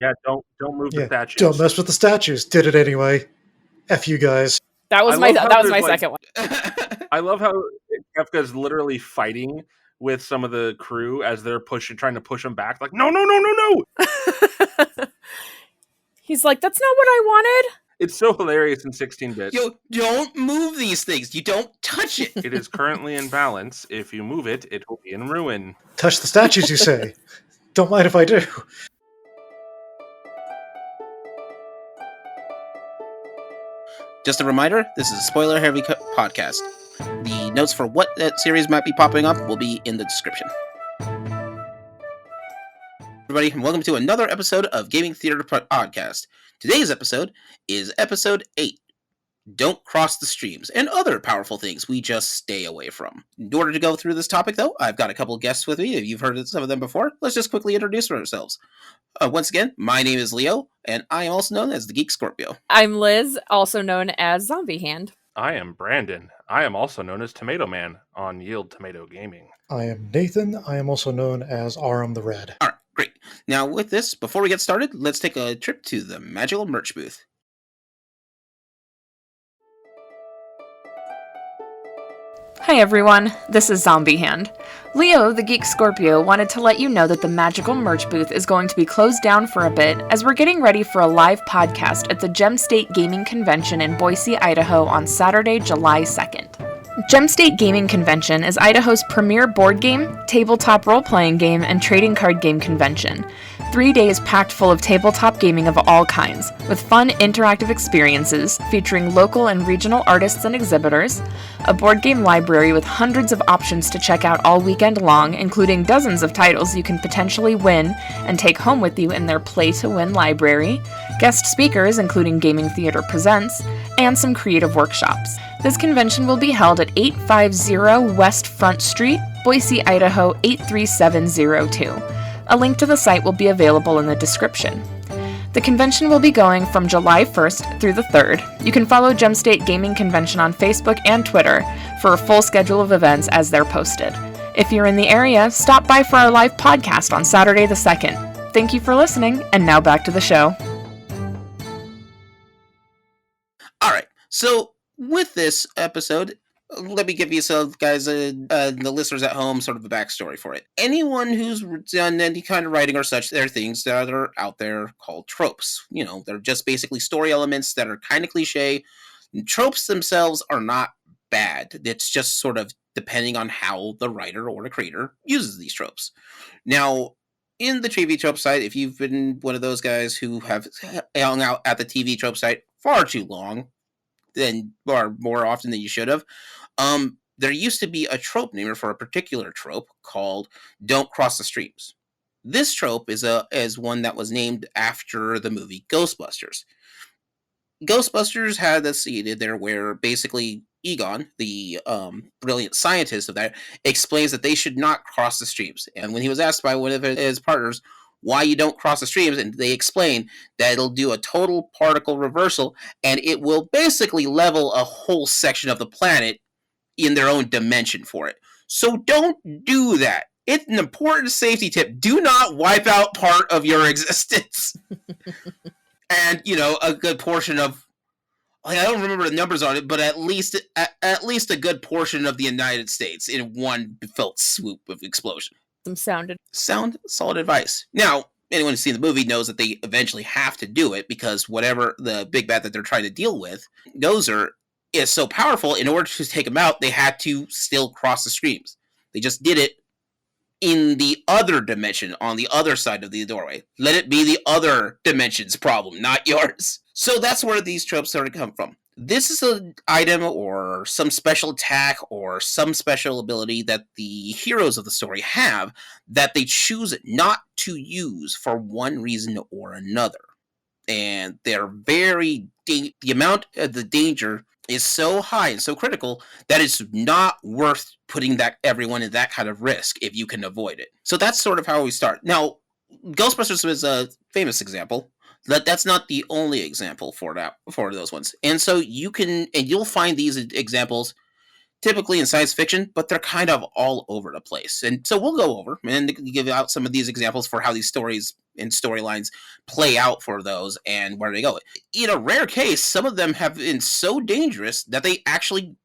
Yeah, don't move the Yeah, statues. don't mess with the statues. Did it anyway. F you guys. That was I my love how that was there's, my like- second one. I love how Kefka's literally fighting with some of the crew as they're trying to push him back. Like, no. He's like, that's not what I wanted. It's so hilarious in 16-bit. Yo, don't move these things. You don't touch it. It is currently in balance. If you move it, it will be in ruin. Touch the statues, you say. Don't mind if I do. Just a reminder, this is a spoiler-heavy podcast. The notes for what that series might be popping up will be in the description. Everybody, and welcome to another episode of Gaming Theater Podcast. Today's episode is episode 8. Don't cross the streams, and other powerful things we just stay away from. In order to go through this topic, though, I've got a couple of guests with me. If you've heard some of them before, let's just quickly introduce ourselves. Once again, my name is Leo, and I am also known as the Geek Scorpio. I'm Liz, also known as Zombie Hand. I am Brandon. I am also known as Tomato Man on Yield Tomato Gaming. I am Nathan. I am also known as Aram the Red. All right, great. Now, with this, before we get started, let's take a trip to the Magical Merch booth. Hi everyone, this is Zombie Hand. Leo, the Geek Scorpio, wanted to let you know that the Magical Merch booth is going to be closed down for a bit as we're getting ready for a live podcast at the Gem State Gaming Convention in Boise, Idaho on Saturday, July 2nd. Gem State Gaming Convention is Idaho's premier board game, tabletop role-playing game, and trading card game convention. 3 days packed full of tabletop gaming of all kinds, with fun interactive experiences featuring local and regional artists and exhibitors, a board game library with hundreds of options to check out all weekend long, including dozens of titles you can potentially win and take home with you in their play-to-win library, guest speakers including Gaming Theater Presents, and some creative workshops. This convention will be held at 850 West Front Street, Boise, Idaho 83702. A link to the site will be available in the description. The convention will be going from July 1st through the 3rd. You can follow Gem State Gaming Convention on Facebook and Twitter for a full schedule of events as they're posted. If you're in the area, stop by for our live podcast on Saturday the 2nd. Thank you for listening, and now back to the show. All right, so with this episode, let me give you some guys, the listeners at home, sort of a backstory for it. Anyone who's done any kind of writing or such, there are things that are out there called tropes. You know, they're just basically story elements that are kind of cliche. Tropes themselves are not bad. It's just sort of depending on how the writer or the creator uses these tropes. Now, in the TV trope site, if you've been one of those guys who have hung out at the TV trope site far too long, or more often than you should have, there used to be a trope namer for a particular trope called "Don't Cross the Streams." This trope is one that was named after the movie Ghostbusters. Ghostbusters had a scene in there where basically Egon, the brilliant scientist of that, explains that they should not cross the streams. And when he was asked by one of his partners why you don't cross the streams, and they explain that it'll do a total particle reversal, and it will basically level a whole section of the planet in their own dimension for it. So don't do that. It's an important safety tip. Do not wipe out part of your existence. And, you know, a good portion of, I don't remember the numbers on it, but at least a good portion of the United States in one felt swoop of explosion. Some Solid advice. Now, anyone who's seen the movie knows that they eventually have to do it because whatever the big bad that they're trying to deal with, Gozer, is so powerful. In order to take him out, they had to still cross the streams. They just did it in the other dimension, on the other side of the doorway. Let it be the other dimension's problem, not yours. So that's where these tropes sort of come from. This is an item or some special attack or some special ability that the heroes of the story have that they choose not to use for one reason or another. And they're the amount of the danger is so high and so critical that it's not worth putting everyone in that kind of risk if you can avoid it. So that's sort of how we start. Now, Ghostbusters was a famous example. That's not the only example for those ones. And so you'll find these examples typically in science fiction, but they're kind of all over the place. And so we'll go over and give out some of these examples for how these stories and storylines play out for those and where they go. In a rare case, some of them have been so dangerous that they actually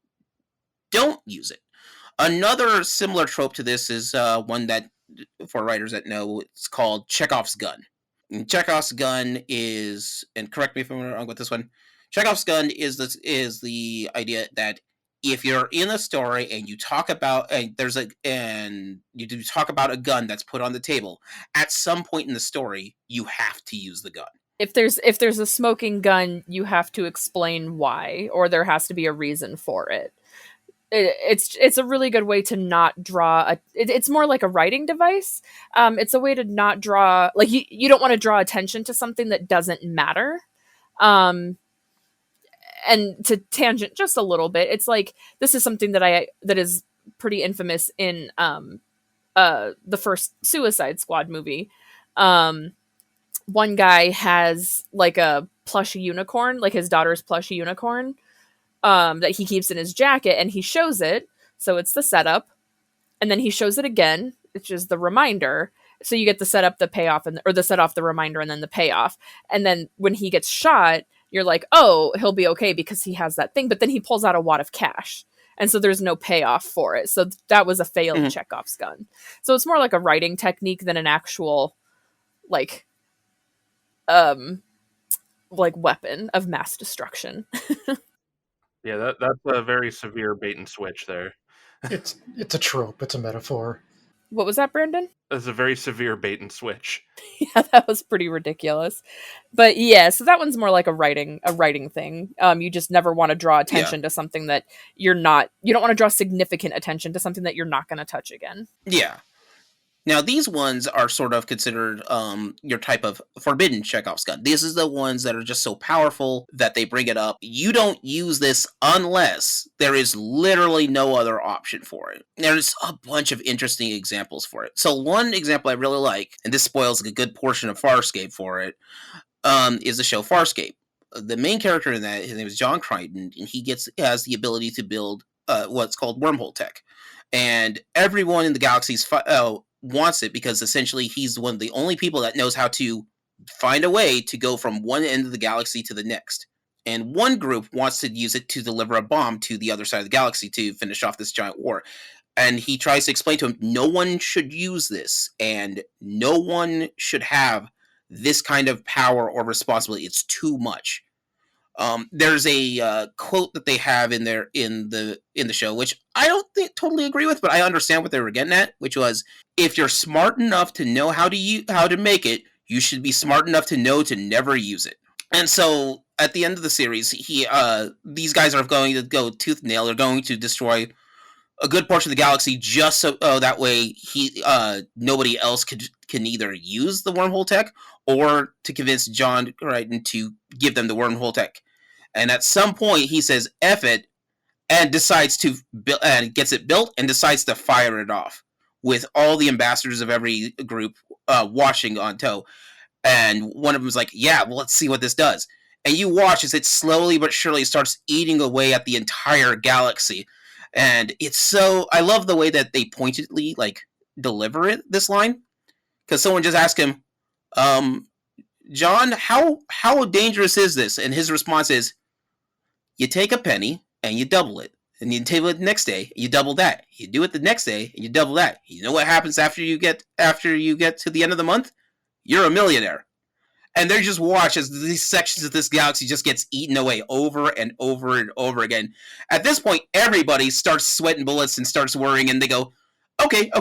don't use it. Another similar trope to this is one that, for writers that know, it's called Chekhov's gun. And Chekhov's gun is, and correct me if I'm wrong with this one, Chekhov's gun is the idea that if you're in a story and you talk about you do talk about a gun that's put on the table, at some point in the story you have to use the gun. If there's a smoking gun, you have to explain why, or there has to be a reason for it. It's a really good way to not draw it's more like a writing device. It's a way to not draw, like, you don't want to draw attention to something that doesn't matter. And to tangent just a little bit, it's like, this is something that is pretty infamous in the first Suicide Squad movie. One guy has like a plush unicorn, like his daughter's plush unicorn, that he keeps in his jacket, and he shows it. So it's the setup, and then he shows it again, which is the reminder. So you get the setup, the payoff, or the set off, the reminder, and then the payoff. And then when he gets shot, you're like, oh, he'll be okay because he has that thing. But then he pulls out a wad of cash, and so there's no payoff for it. So that was a failed Chekhov's gun. So it's more like a writing technique than an actual, like weapon of mass destruction. Yeah, that's a very severe bait and switch there. It's a trope. It's a metaphor. What was that, Brandon? That's a very severe bait and switch. Yeah, that was pretty ridiculous. But yeah, so that one's more like a writing thing. You just never want to draw attention to something that you don't want to draw significant attention to something that you're not going to touch again. Yeah. Now, these ones are sort of considered your type of forbidden Chekhov's gun. These are the ones that are just so powerful that they bring it up. You don't use this unless there is literally no other option for it. There's a bunch of interesting examples for it. So one example I really like, and this spoils a good portion of Farscape for it, is the show Farscape. The main character in that, his name is John Crichton, and he has the ability to build what's called wormhole tech. And everyone in the galaxy's wants it because essentially he's one of the only people that knows how to find a way to go from one end of the galaxy to the next. And one group wants to use it to deliver a bomb to the other side of the galaxy to finish off this giant war. And he tries to explain to him, no one should use this, and no one should have this kind of power or responsibility. It's too much. There's a quote that they have in there in the show, which I don't totally agree with, but I understand what they were getting at, which was, if you're smart enough to know how to make it, you should be smart enough to know to never use it. And so at the end of the series, these guys are going to go tooth and nail. They're going to destroy a good portion of the galaxy just so that way nobody else can either use the wormhole tech or to convince John Crichton to give them the wormhole tech. And at some point, he says "F it," and decides to and gets it built and decides to fire it off with all the ambassadors of every group watching on tow. And one of them is like, "Yeah, well, let's see what this does." And you watch as it slowly but surely starts eating away at the entire galaxy. And it's so, I love the way that they pointedly deliver this line, because someone just asked him, John, how dangerous is this? And his response is, you take a penny and you double it, and you table it the next day, you double that. You do it the next day and you double that. You know what happens after you get to the end of the month? You're a millionaire. And they just watch as these sections of this galaxy just gets eaten away over and over and over again. At this point, everybody starts sweating bullets and starts worrying, and they go, okay,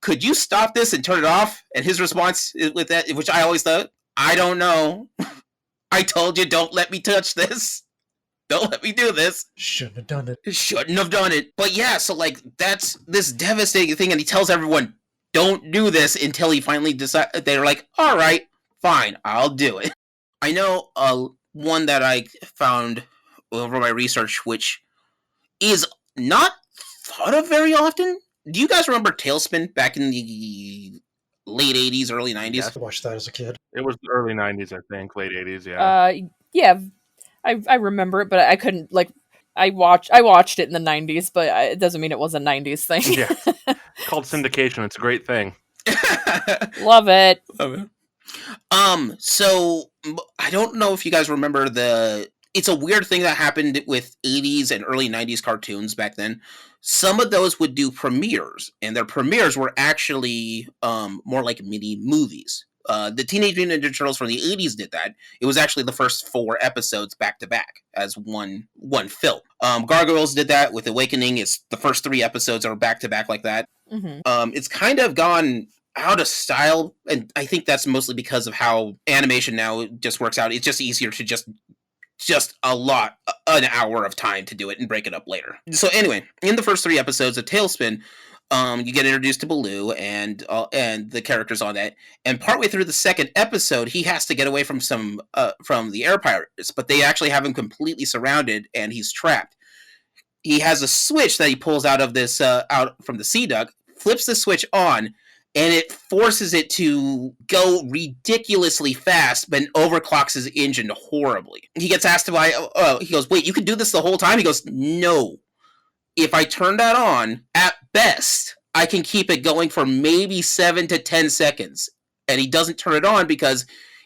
could you stop this and turn it off? And his response with that, which I always thought, I don't know. I told you, don't let me touch this. Don't let me do this. Shouldn't have done it. Shouldn't have done it. But yeah, so that's this devastating thing, and he tells everyone, don't do this, until he finally decides. They're like, all right, fine, I'll do it. I know one that I found over my research, which is not thought of very often. Do you guys remember Tailspin back in the late 80s, early 90s? I watched that as a kid. It was the early 90s, I think, late 80s, yeah. Yeah, I remember it, but I couldn't I watched it in the 90s, but it doesn't mean it was a 90s thing. Yeah. It's called syndication. It's a great thing. Love it. So I don't know if you guys remember it's a weird thing that happened with 80s and early 90s cartoons back then. Some of those would do premieres, and their premieres were actually more like mini movies. The Teenage Mutant Ninja Turtles from the 80s did that. It was actually the first 4 episodes back to back as one film. Gargoyles did that with Awakening. It's the first 3 episodes are back to back like that. Mm-hmm. It's kind of gone out of style, and I think that's mostly because of how animation now just works out. It's just easier to just an hour of time to do it and break it up later. So anyway, in the first 3 episodes of TaleSpin, you get introduced to Baloo and the characters on that. And partway through the second episode, he has to get away from the air pirates, but they actually have him completely surrounded and he's trapped. He has a switch that he pulls out from the Sea Duck, flips the switch on, and it forces it to go ridiculously fast, but overclocks his engine horribly. He gets asked he goes, wait, you can do this the whole time? He goes, no. If I turn that on, at best, I can keep it going for maybe 7 to 10 seconds. And he doesn't turn it on because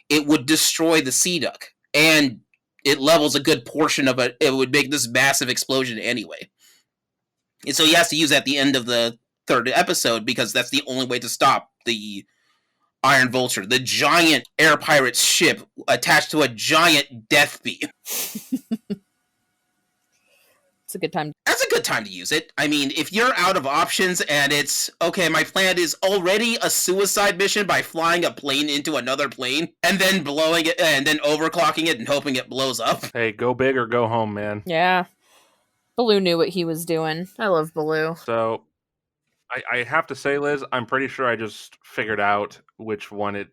it would destroy the Sea Duck. And it levels a good portion of it. It would make this massive explosion anyway. And so he has to use it at the end of the 3rd episode because that's the only way to stop the Iron Vulture, the giant air pirate's ship attached to a giant death beam. It's a good time. That's a good time to use it. I mean, if you're out of options and it's, okay, my plan is already a suicide mission by flying a plane into another plane and then blowing it and then overclocking it and hoping it blows up. Hey, go big or go home, man. Yeah. Baloo knew what he was doing. I love Baloo. So, I have to say, Liz, I'm pretty sure I just figured out which one it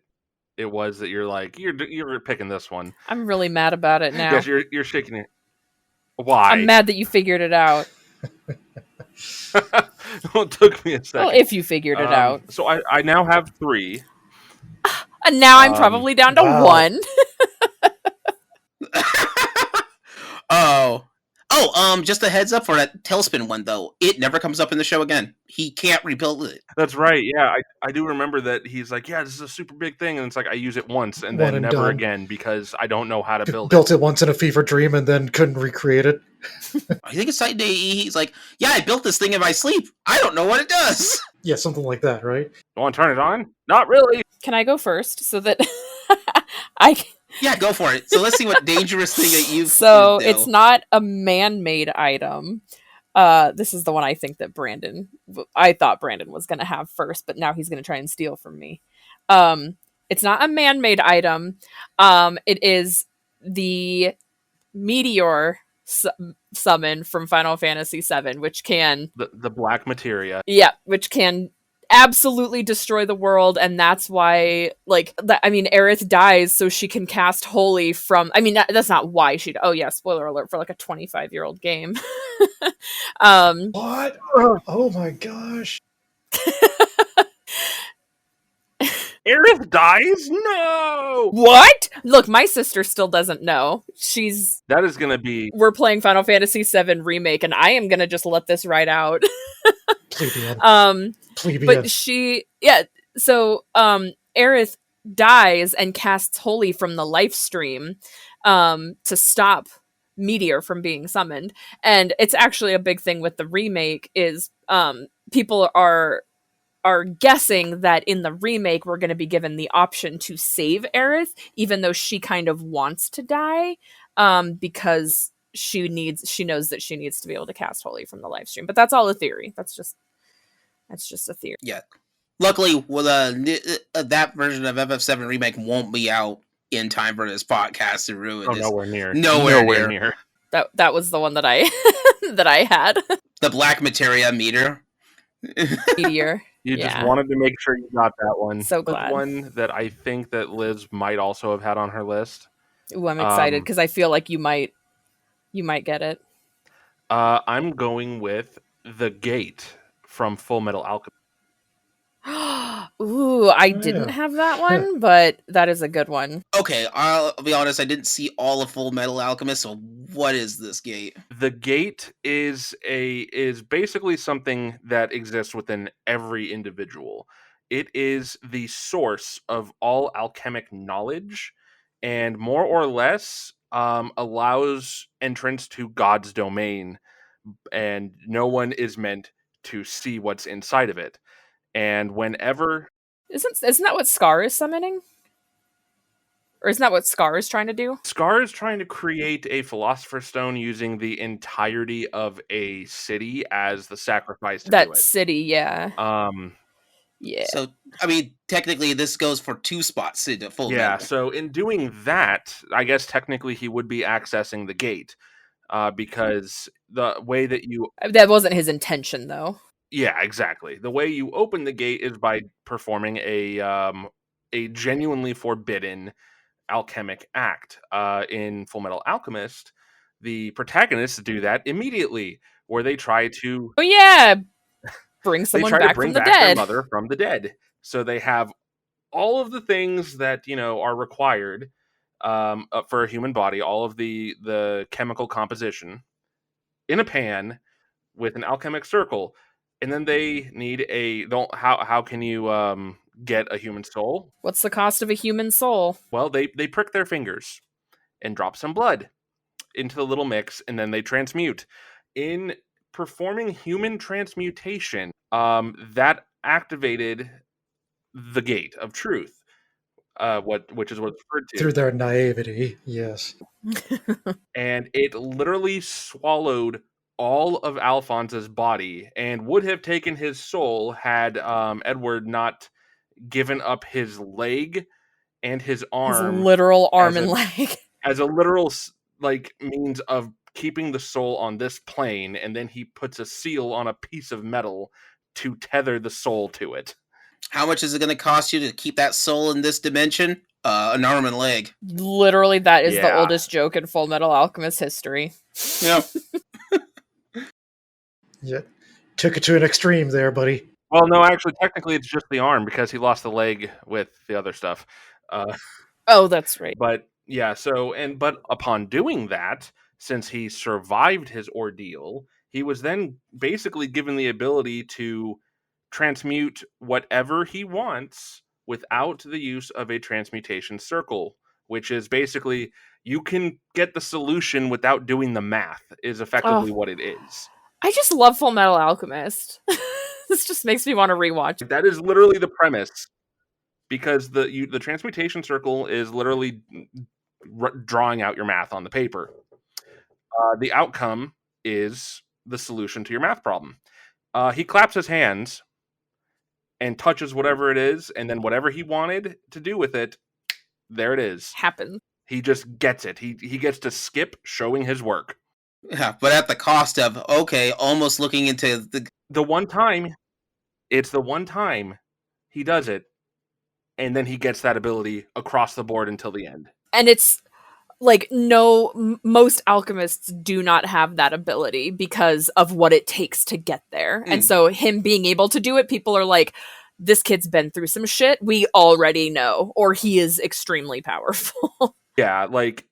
was that you're like, you're picking this one. I'm really mad about it now. Yes, you're shaking it. Why? I'm mad that you figured it out. Well, it took me a second. Well, if you figured it out. So I now have 3. And now I'm probably down to wow. 1. Just a heads up for that TaleSpin one, though. It never comes up in the show again. He can't rebuild it. That's right. Yeah, I do remember that he's like, yeah, this is a super big thing. And it's like, I use it once and One then and never done. again because I don't know how to build Built it once in a fever dream and then couldn't recreate it. I think it's Titan AE. He's like, yeah, I built this thing in my sleep. I don't know what it does. Yeah, something like that, right? Want to turn it on? Not really. Can I go first so that I can... Yeah, go for it. So let's see what dangerous thing that you've... So it's not a man-made item. This is the one I think that I thought Brandon was going to have first, but now he's going to try and steal from me. It's not a man-made item. It is the meteor summon from Final Fantasy VII, which can... The black materia. Yeah, which can absolutely destroy the world, and that's why, Aerith dies so she can cast Holy from... I mean, that's not why she... Oh yeah, spoiler alert for like a 25-year-old game. What? Oh my gosh. Aerith dies? No! What? Look, my sister still doesn't know. That is going to be... We're playing Final Fantasy VII Remake, and I am going to just let this ride out. Plebeian. But so Aerith dies and casts Holy from the life stream to stop Meteor from being summoned. And it's actually a big thing with the remake is people are guessing that in the remake we're going to be given the option to save Aerith, even though she kind of wants to die because she knows that she needs to be able to cast Holy from the live stream. But that's all a theory. That's just a theory. Yeah. Luckily, that version of FF7 Remake won't be out in time for this podcast to ruin this. Nowhere near. Nowhere near. That was the one that I that I had. The black materia meteor. Meteor. You just wanted to make sure you got that one. So glad. That's one that I think that Liz might also have had on her list. Ooh, I'm excited because I feel like you might get it. I'm going with the gate from Full Metal Alchemist. Ooh, I Oh, didn't yeah. have that one, but that is a good one. Okay, I'll be honest, I didn't see all of Full Metal Alchemist, so what is this gate? The gate is basically something that exists within every individual. It is the source of all alchemic knowledge, and more or less allows entrance to God's domain, and no one is meant to see what's inside of it. And whenever Isn't that what Scar is summoning? Or isn't that what Scar is trying to do? Scar is trying to create a Philosopher's Stone using the entirety of a city as the sacrifice to do That it. city, yeah. Yeah. So, I mean, technically, this goes for 2 spots into Full Yeah, Metal. so in doing that, I guess technically he would be accessing the gate, because the way that you... That wasn't his intention, though. Yeah, exactly. The way you open the gate is by performing a genuinely forbidden alchemic act. In Fullmetal Alchemist, the protagonists do that immediately, where they try to Oh, yeah! Bring someone back bring from the back their dead. mother from the dead. So they have all of the things that are required for a human body, all of the chemical composition in a pan with an alchemic circle, and then they need how can you get a human soul? What's the cost of a human soul? Well, they prick their fingers and drop some blood into the little mix, and then they transmute. In performing human transmutation, that activated the gate of truth, which is what's referred to. Through their naivety, yes. And it literally swallowed all of Alphonse's body and would have taken his soul had Edward not given up his leg and his His arm literal arm as and a- leg. as a literal means of keeping the soul on this plane, and then he puts a seal on a piece of metal to tether the soul to it. How much is it going to cost you to keep that soul in this dimension? An arm and leg. Literally, that is the Yeah. oldest joke in Full Metal Alchemist history. Yeah. Yeah. Took it to an extreme there, buddy. Well, no, actually, technically, it's just the arm because he lost the leg with the other stuff. Oh, that's right. But yeah, but upon doing that, since he survived his ordeal, he was then basically given the ability to transmute whatever he wants without the use of a transmutation circle, which is basically you can get the solution without doing the math, is effectively what it is. I just love Full Metal Alchemist. This just makes me want to rewatch. That is literally the premise, because the transmutation circle is literally drawing out your math on the paper. The outcome is the solution to your math problem. He claps his hands and touches whatever it is, and then whatever he wanted to do with it, there it is. Happen. He just gets it. He gets to skip showing his work. Yeah, but at the cost of, almost looking into The one time he does it, and then he gets that ability across the board until the end. And it's like most alchemists do not have that ability because of what it takes to get there. And so him being able to do it, people are like, this kid's been through some shit. We already know, or he is extremely powerful. Yeah, like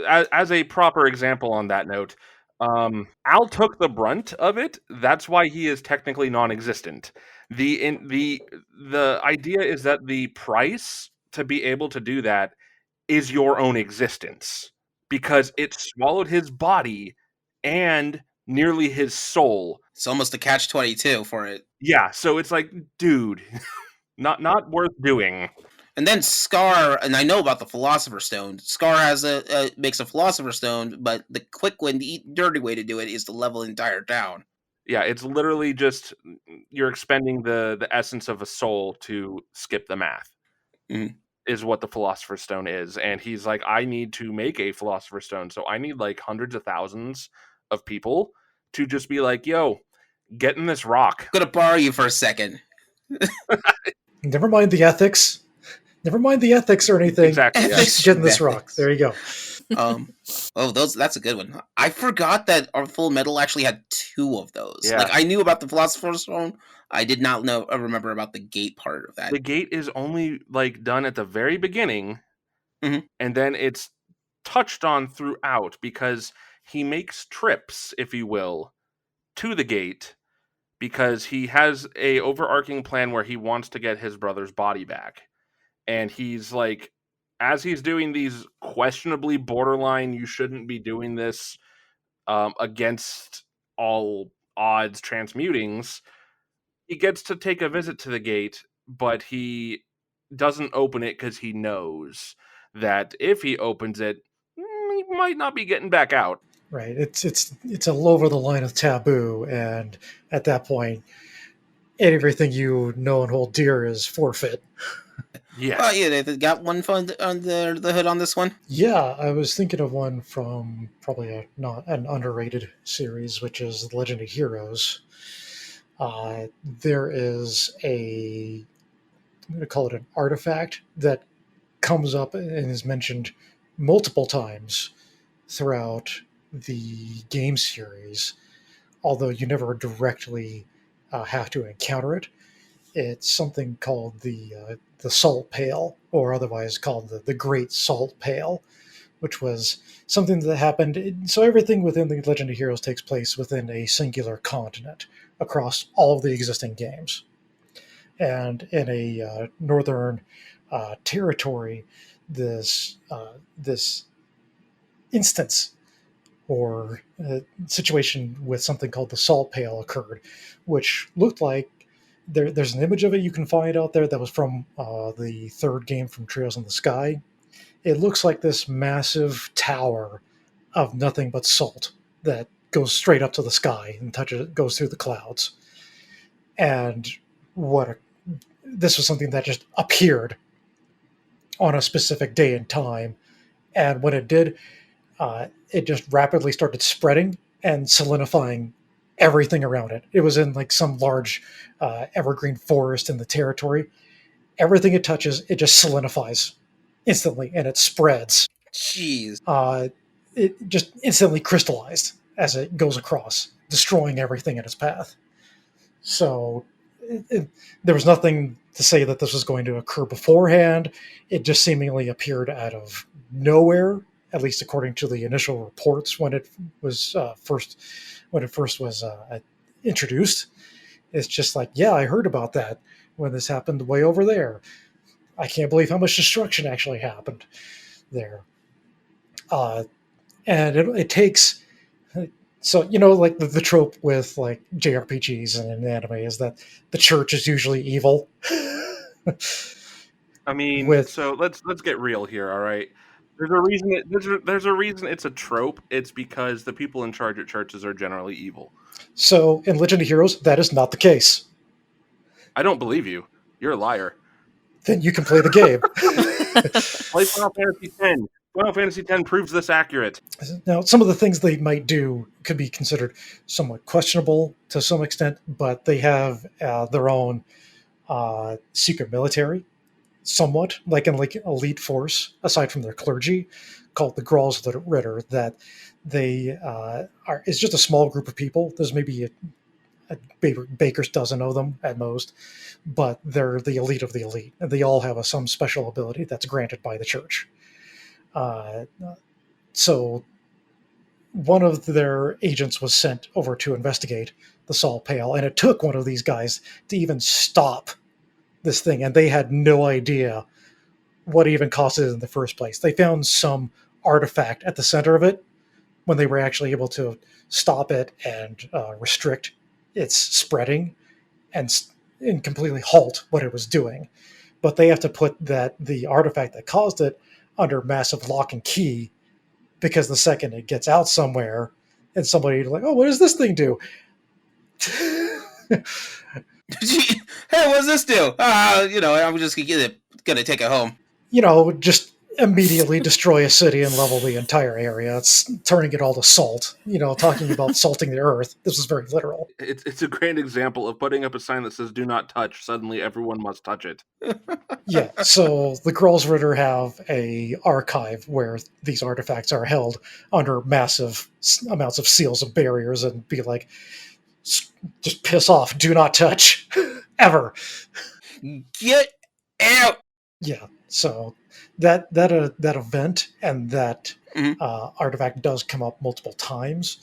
as a proper example on that note, Al took the brunt of it. That's why he is technically non-existent. The idea is that the price to be able to do that is your own existence, because it swallowed his body and nearly his soul. It's almost a catch-22 for it. Yeah, so it's like, dude, not worth doing. And then Scar, and I know about the Philosopher's Stone. Scar has makes a Philosopher's Stone, but the quick way, the dirty way to do it is to level the entire town. Yeah, it's literally just you're expending the essence of a soul to skip the math. Mhm. Is what the Philosopher's Stone is. And he's like, I need to make a Philosopher's Stone, so I need like hundreds of thousands of people to just be like, yo, get in this rock. I'm gonna borrow you for a second. Never mind the ethics. Never mind the ethics or anything. Exactly. Yeah. Just get in this rock. There you go. That's a good one. I forgot that our Full Metal actually had 2 of those. Yeah. Like, I knew about the Philosopher's Stone. I did not remember about the gate part of that. The gate is only like done at the very beginning, Mhm. and then it's touched on throughout because he makes trips, if you will, to the gate because he has a overarching plan where he wants to get his brother's body back. And he's like, as he's doing these questionably borderline, you shouldn't be doing this against all odds transmutings, he gets to take a visit to the gate, but he doesn't open it because he knows that if he opens it, he might not be getting back out. Right. It's a over the line of taboo, and at that point, everything you know and hold dear is forfeit. Yeah. Oh, yeah, they got one on the hood on this one. Yeah, I was thinking of one from probably not an underrated series, which is The Legend of Heroes. There is I'm going to call it an artifact that comes up and is mentioned multiple times throughout the game series, although you never directly have to encounter it. It's something called the Salt Pail, or otherwise called the Great Salt Pail, which was something that happened. So everything within the Legend of Heroes takes place within a singular continent across all of the existing games. And in a northern territory, this instance or situation with something called the Salt Pail occurred, which looked like there's an image of it you can find out there that was from the third game from Trails in the Sky. It looks like this massive tower of nothing but salt that goes straight up to the sky and goes through the clouds. And this was something that just appeared on a specific day and time. And when it did, it just rapidly started spreading and solidifying everything around it. It was in like some large evergreen forest in the territory. Everything it touches, it just solidifies instantly, and it spreads. Jeez. It just instantly crystallized as it goes across, destroying everything in its path. So there was nothing to say that this was going to occur beforehand. It just seemingly appeared out of nowhere, at least according to the initial reports when it was first was introduced. It's just like, yeah, I heard about that when this happened way over there. I can't believe how much destruction actually happened there. And it takes, so, like the trope with like JRPGs and in anime is that the church is usually evil. I mean, so let's get real here, all right? There's a reason there's a reason it's a trope. It's because the people in charge at churches are generally evil. So in Legend of Heroes, that is not the case. I don't believe you. You're a liar. Then you can play the game. Play Final Fantasy X. Final Fantasy X proves this accurate. Now, some of the things they might do could be considered somewhat questionable to some extent, but they have their own secret military, somewhat like an elite force, aside from their clergy, called the Gralls Ritter. That they it's just a small group of people. There's maybe a baker's dozen of them at most, but they're the elite of the elite, and they all have some special ability that's granted by the church. So one of their agents was sent over to investigate the Salt Pail, and it took one of these guys to even stop this thing, and they had no idea what even caused it in the first place. They found some artifact at the center of it when they were actually able to stop it and restrict its spreading and completely halt what it was doing. But they have to put the artifact that caused it under massive lock and key, because the second it gets out somewhere and somebody like, oh, what does this thing do? Hey, what does this do? I'm just gonna take it home. Just immediately destroy a city and level the entire area. It's turning it all to salt. Talking about salting the earth. This is very literal. It's a great example of putting up a sign that says "Do not touch." Suddenly, everyone must touch it. Yeah, so the Grolsritter have a archive where these artifacts are held under massive amounts of seals and barriers, and be like, just piss off, do not touch, ever. Get out! Yeah, so that event and that Mhm. artifact does come up multiple times.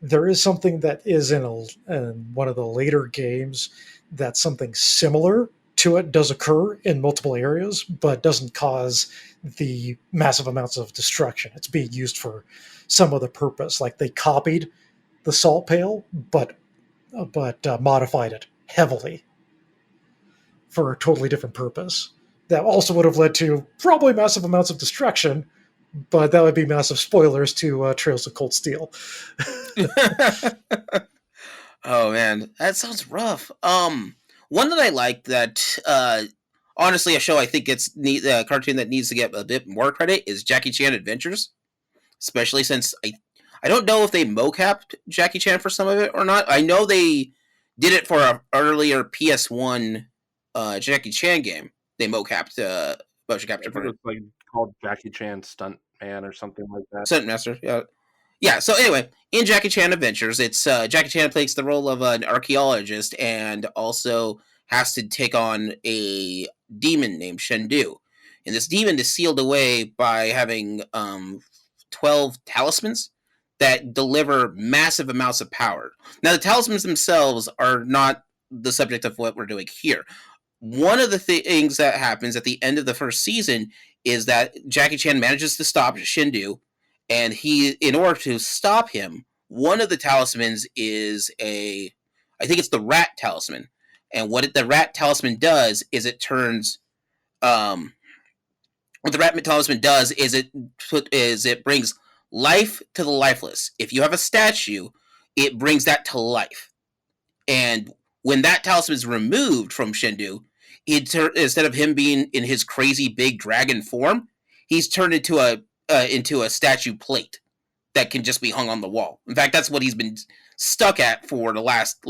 There is something that is in one of the later games that something similar to it does occur in multiple areas, but doesn't cause the massive amounts of destruction. It's being used for some other purpose. Like they copied the salt pail, but modified it heavily for a totally different purpose. That also would have led to probably massive amounts of destruction, but that would be massive spoilers to Trails of Cold Steel. Oh man, that sounds rough. One that I like that honestly a show I think a cartoon that needs to get a bit more credit is Jackie Chan Adventures, especially since I don't know if they mocapped Jackie Chan for some of it or not. I know they did it for an earlier PS1 Jackie Chan game. They mocapped motion capture for it. It's like called Jackie Chan Stunt Man or something like that. Stuntmaster, yeah. Yeah, so anyway, in Jackie Chan Adventures, it's Jackie Chan plays the role of an archaeologist and also has to take on a demon named Shendu. And this demon is sealed away by having 12 talismans that deliver massive amounts of power. Now, the talismans themselves are not the subject of what we're doing here. One of the things that happens at the end of the first season is that Jackie Chan manages to stop Shendu, and in order to stop him, one of the talismans is I think it's the rat talisman. And what the rat talisman does is it turns, what the rat talisman does is it brings life to the lifeless. If you have a statue, it brings that to life. And when that talisman is removed from Shendu, instead of him being in his crazy big dragon form, he's turned into a statue plate that can just be hung on the wall. In fact, that's what he's been stuck at for the last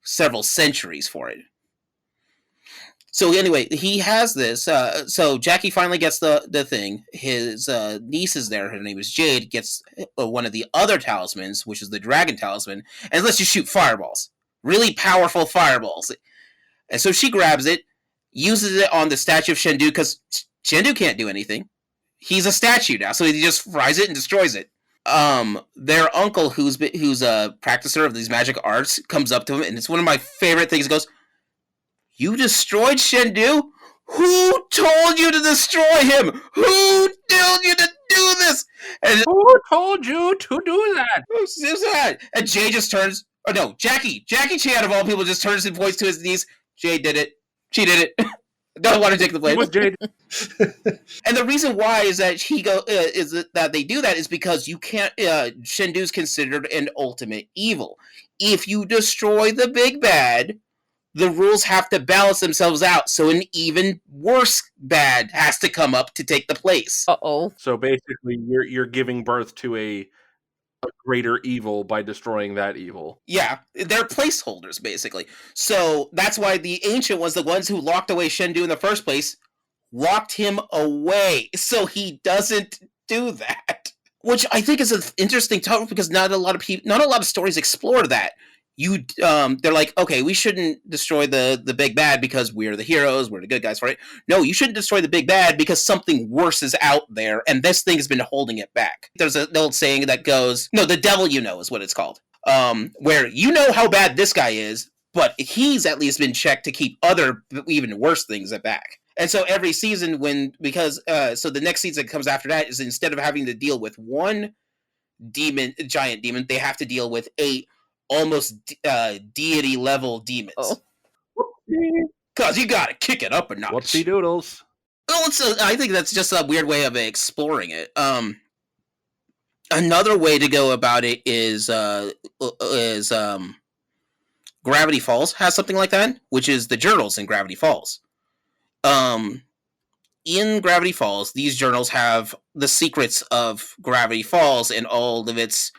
several centuries for it. So anyway, he has this. So Jackie finally gets the thing. His niece is there. Her name is Jade. Gets one of the other talismans, which is the dragon talisman, and lets you shoot fireballs. Really powerful fireballs. And so she grabs it, uses it on the statue of Shendu, because Shendu can't do anything. He's a statue now, so he just fries it and destroys it. Their uncle, who's a practicer of these magic arts, comes up to him, and it's one of my favorite things. He goes, "You destroyed Shendu? Who told you to destroy him? Who told you to do this? And who told you to do that? Who's that?" And Jay just turns. Oh no, Jackie Chan of all people just turns and points to his niece. Jay did it. She did it. Don't want to take the blame. It was Jade. And the reason why is that that they do that is because you can't. Shendu's considered an ultimate evil. If you destroy the big bad, the rules have to balance themselves out, so an even worse bad has to come up to take the place. Uh-oh. So basically, you're giving birth to a greater evil by destroying that evil. Yeah, they're placeholders, basically. So that's why the Ancient ones, the ones who locked away Shendu in the first place, locked him away, so he doesn't do that. Which I think is an interesting topic because not a lot of stories explore that. They're like, okay, we shouldn't destroy the big bad because we're the heroes, we're the good guys for it. No, you shouldn't destroy the big bad because something worse is out there, and this thing has been holding it back. There's an old saying that goes, no, the devil you know is what it's called. Where you know how bad this guy is, but he's at least been checked to keep other even worse things at back. And so every season so the next season that comes after that is instead of having to deal with one giant demon, they have to deal with 8 almost deity level demons. Oh. Cause you gotta kick it up a notch. Whoopsie doodles. Well, I think that's just a weird way of exploring it. Another way to go about it is Gravity Falls has something like that, which is the journals in Gravity Falls. in Gravity Falls, these journals have the secrets of Gravity Falls and all of its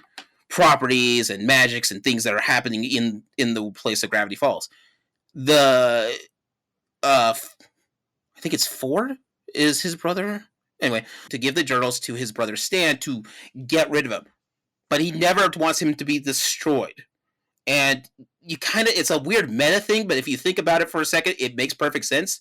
properties and magics and things that are happening in the place of Gravity Falls. The I think it's Ford is his brother. Anyway, to give the journals to his brother Stan to get rid of him. But he never wants him to be destroyed. And it's a weird meta thing, but if you think about it for a second, it makes perfect sense.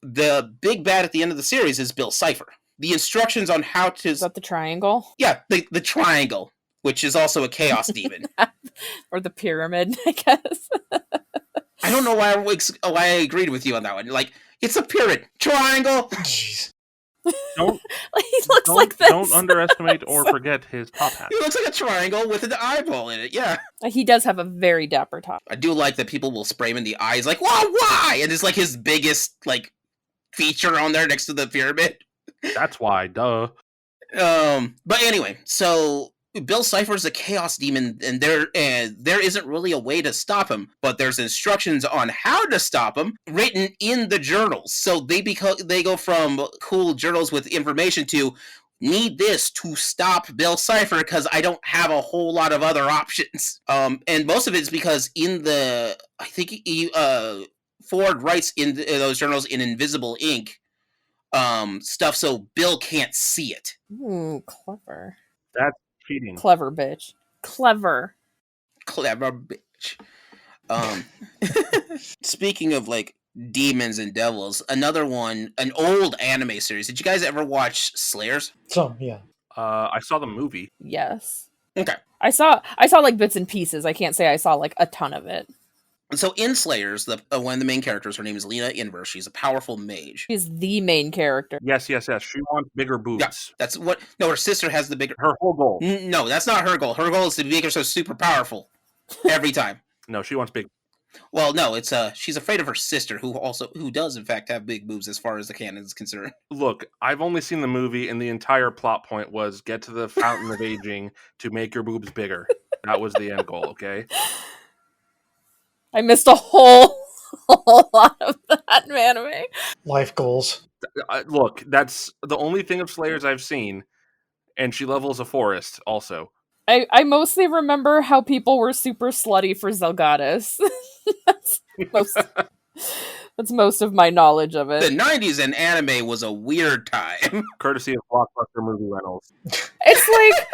The big bad at the end of the series is Bill Cipher. The instructions on how to... Is that the triangle? Yeah, the triangle, which is also a chaos demon. Or the pyramid, I guess. I don't know why I agreed with you on that one. Like, it's a pyramid. Triangle! Jeez. Don't, He looks like this. Don't underestimate or forget his top hat. It looks like a triangle with an eyeball in it, yeah. He does have a very dapper top. I do like that people will spray him in the eyes like, "Whoa, why?" And it's like his biggest, like, feature on there next to the pyramid. That's why, duh. But anyway, so Bill Cipher's a chaos demon, and there isn't really a way to stop him, but there's instructions on how to stop him written in the journals. So they go from cool journals with information to need this to stop Bill Cipher because I don't have a whole lot of other options. And most of it is because I think Ford writes in those journals in invisible ink stuff so Bill can't see it. Ooh, clever. That's cheating. Clever bitch. Clever bitch. Speaking of like demons and devils, another one, an old anime series. Did you guys ever watch Slayers? Some, yeah. I saw the movie. Yes. Okay. I saw like bits and pieces. I can't say I saw like a ton of it. So in Slayers, one of the main characters, her name is Lena Inverse. She's a powerful mage. She's the main character. Yes. She wants bigger boobs. Yeah, that's what. No, her sister has the bigger. Her whole goal. No, that's not her goal. Her goal is to make her so super powerful every time. No, she wants big. Well, no, it's she's afraid of her sister, who does in fact have big boobs as far as the canon is concerned. Look, I've only seen the movie, and the entire plot point was get to the fountain of aging to make your boobs bigger. That was the end goal. Okay. I missed a whole lot of that anime. Life goals. Look, that's the only thing of Slayers I've seen, and she levels a forest also. I mostly remember how people were super slutty for Zelgadis. That's most of my knowledge of it. The 90s and anime was a weird time. Courtesy of Blockbuster Movie Rentals. It's like...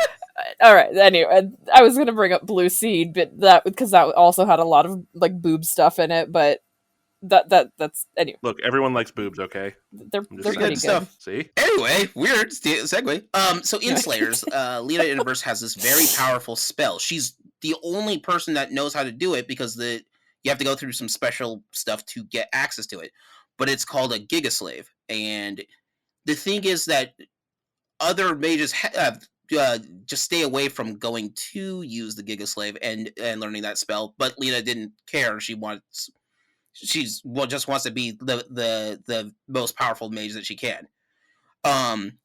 All right. Anyway, I was gonna bring up Blue Seed, but because that also had a lot of like boob stuff in it. But that's anyway. Look, everyone likes boobs. Okay, they're saying. pretty good stuff. See. Anyway, weird segue. So in Slayers, Lena Inverse has this very powerful spell. She's the only person that knows how to do it because you have to go through some special stuff to get access to it. But it's called a Giga Slave, and the thing is that other mages just stay away from going to use the Giga Slave and learning that spell. But Lena didn't care. She just wants to be the most powerful mage that she can.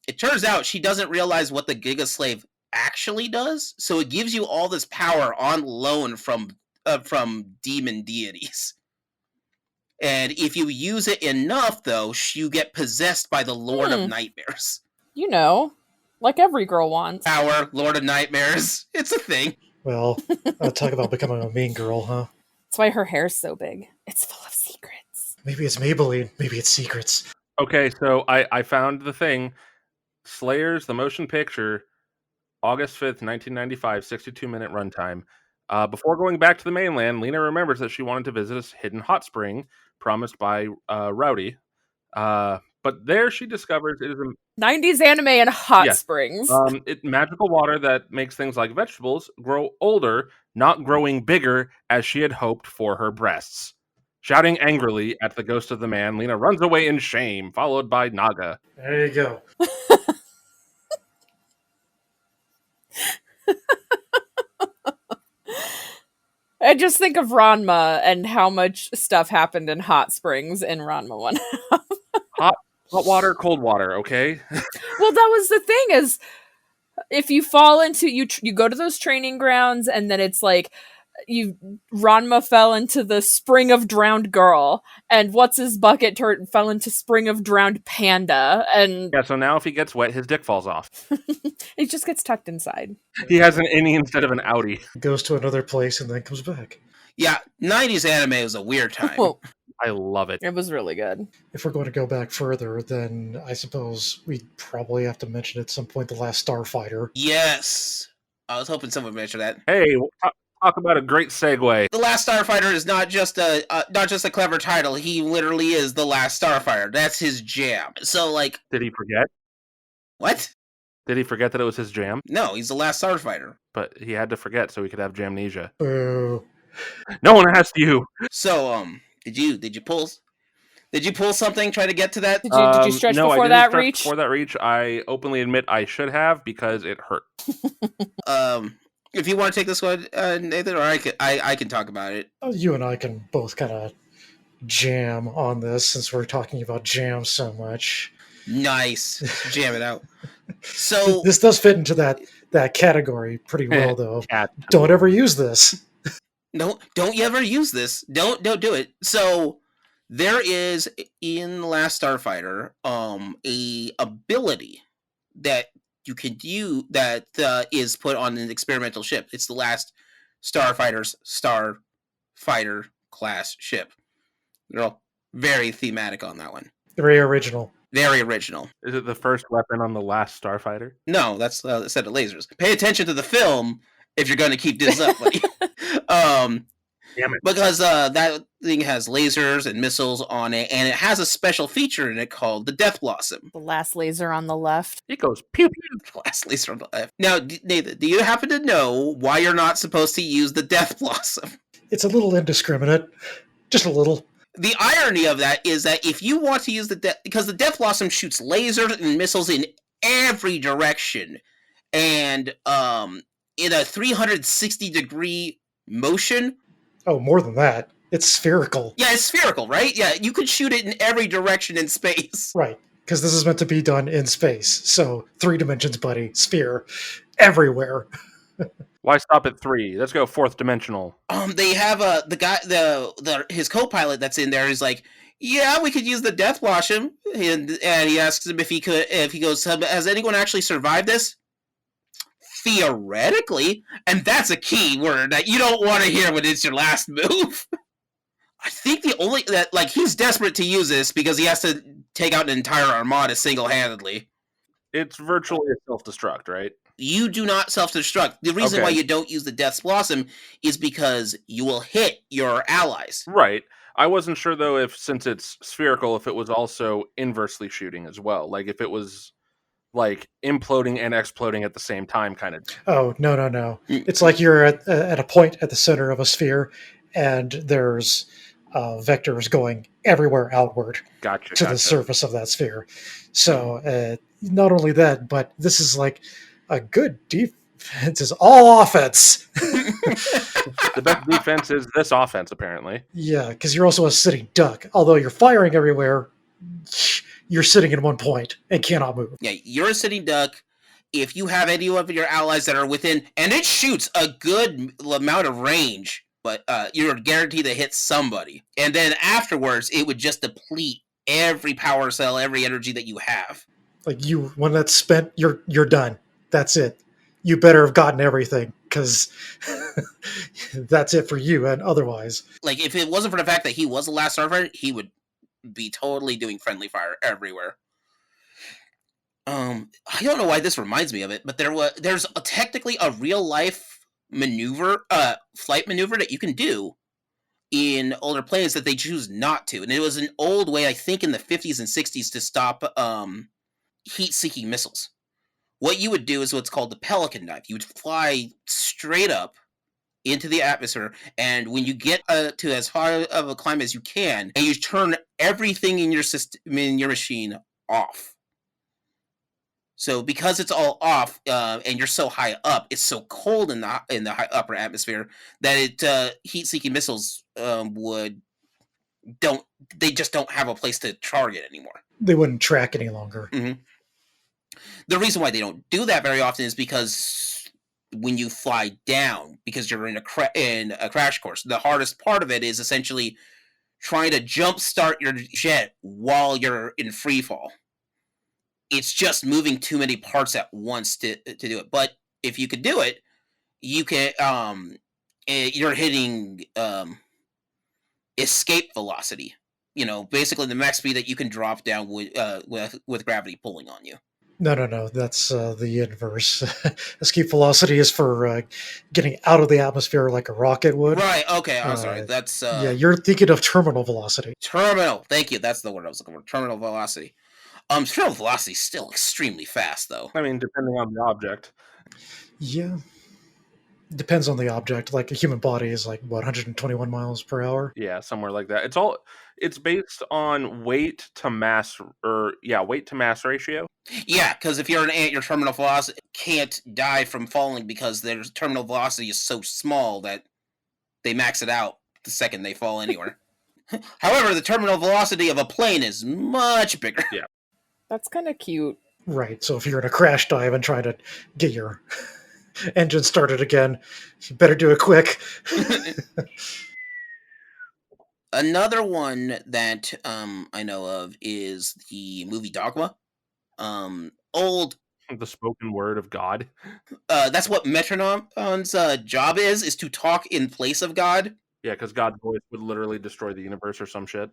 It turns out she doesn't realize what the Giga Slave actually does, so it gives you all this power on loan from demon deities. And if you use it enough, though, you get possessed by the Lord of Nightmares. You know, like every girl wants. Power, Lord of Nightmares. It's a thing. Well, talk about becoming a mean girl, huh? That's why her hair's so big. It's full of secrets. Maybe it's Maybelline. Maybe it's secrets. Okay, so I found the thing. Slayers, the motion picture, August 5th, 1995, 62-minute runtime. Before going back to the mainland, Lena remembers that she wanted to visit a hidden hot spring promised by Rowdy. But there she discovers it is a 90s anime and hot springs. Magical water that makes things like vegetables grow older, not growing bigger as she had hoped for her breasts. Shouting angrily at the ghost of the man, Lena runs away in shame, followed by Naga. There you go. I just think of Ranma and how much stuff happened in hot springs in Ranma 1. Hot water, cold water, okay? Well, that was the thing is, if you fall into, you go to those training grounds and then it's like, Ranma fell into the spring of drowned girl, and what's his bucket fell into spring of drowned panda, and Yeah, so now if he gets wet, his dick falls off. it just gets tucked inside. He has an innie instead of an outie. Goes to another place and then comes back. Yeah, 90s anime was a weird time. Well, I love it. it was really good. If we're going to go back further, then I suppose we'd probably have to mention at some point The Last Starfighter. Yes. I was hoping someone would mention that. Hey, talk about a great segue. The Last Starfighter is not just a clever title. He literally is the Last Starfighter. That's his jam. So, like, Did he forget? what? Did he forget that it was his jam? No, he's the Last Starfighter. But he had to forget so he could have Jamnesia. Boo. No one asked you. So, did you pull something? Try to get to that? Did you stretch no, before I didn't that stretch reach? Before that reach, I openly admit I should have because it hurt. If you want to take this one, Nathan, or I can talk about it. You and I can both kind of jam on this since we're talking about jam so much. Nice, jam it out. So This does fit into that category pretty well, though. Cat. Don't ever use this. don't you ever use this? Don't do it. So there is in The Last Starfighter a ability that you can do that is put on an experimental ship. It's the Last Starfighter's Starfighter class ship. They're all very thematic on that one. Very original. Very original. Is it the first weapon on the last Starfighter? No, that's a set of lasers. Pay attention to the film if you're going to keep this up, buddy. Damn it. Because that thing has lasers and missiles on it, and it has a special feature in it called the Death Blossom. The last laser on the left. It goes pew pew. Last laser on the left. Now, Nathan, do you happen to know why you're not supposed to use the Death Blossom? It's a little indiscriminate. Just a little. The irony of that is that if you want to use because the Death Blossom shoots lasers and missiles in every direction, and in a 360-degree motion. Oh, more than that. It's spherical. Yeah, it's spherical, right? Yeah, you could shoot it in every direction in space. Right. Because this is meant to be done in space. So 3 dimensions, buddy. Sphere. Everywhere. Why stop at 3? Let's go 4th dimensional. They have the guy, his co-pilot that's in there is like, yeah, we could use the Death Blossom, and he asks him if he goes, has anyone actually survived this? Theoretically, and that's a key word that you don't want to hear when it's your last move. I think the only that he's desperate to use this because he has to take out an entire armada single-handedly. It's virtually a self-destruct, right? You do not self-destruct. The reason why you don't use the Death's Blossom is because you will hit your allies. Right. I wasn't sure, though, if since it's spherical, if it was also inversely shooting as well. Like, if it was, like, imploding and exploding at the same time, kind of. Oh, no. It's like you're at a point at the center of a sphere, and there's vectors going everywhere outward Gotcha. the surface of that sphere. So, not only that, but this is like a good defense is all offense. The best defense is this offense, apparently. Yeah, because you're also a sitting duck. Although you're firing everywhere, you're sitting in one point and cannot move. Yeah, you're a sitting duck. If you have any of your allies that are within, and it shoots a good amount of range, but you're guaranteed to hit somebody. And then afterwards, it would just deplete every power cell, every energy that you have. Like when that's spent, you're done. That's it. You better have gotten everything, because that's it for you, and otherwise. Like, if it wasn't for the fact that he was the last Starfighter, he would be totally doing friendly fire everywhere. I don't know why this reminds me of it, but there's technically a real-life flight maneuver that you can do in older planes that they choose not to. And it was an old way, I think, in the 50s and 60s to stop heat-seeking missiles. What you would do is what's called the Pelican dive. You would fly straight up into the atmosphere, and when you get to as high of a climb as you can, and you turn everything in your system, in your machine, off. So because it's all off, and you're so high up, it's so cold in the high upper atmosphere that heat-seeking missiles they just don't have a place to target anymore. They wouldn't track any longer. Mm-hmm. The reason why they don't do that very often is because when you fly down because you're in a crash course. The hardest part of it is essentially trying to jumpstart your jet while you're in free fall. It's just moving too many parts at once to do it. But if you could do it, you can you're hitting escape velocity. Basically the max speed that you can drop down with gravity pulling on you. No. That's the inverse. Escape velocity is for getting out of the atmosphere like a rocket would. Right. Okay. I'm sorry. That's yeah. You're thinking of terminal velocity. Terminal. Thank you. That's the word I was looking for. Terminal velocity. Terminal velocity is still extremely fast, though. I mean, depending on the object. Yeah. Depends on the object. Like a human body is like what 121 miles per hour. Yeah, somewhere like that. It's based on weight to mass ratio. Yeah, because if you're an ant, your terminal velocity can't die from falling because their terminal velocity is so small that they max it out the second they fall anywhere. However, the terminal velocity of a plane is much bigger. Yeah. That's kind of cute. Right. So if you're in a crash dive and trying to get your engine started again, you better do it quick. Another one that I know of is the movie Dogma. Old. The spoken word of God. That's what Metronon's job is to talk in place of God. Yeah, because God's voice would literally destroy the universe or some shit.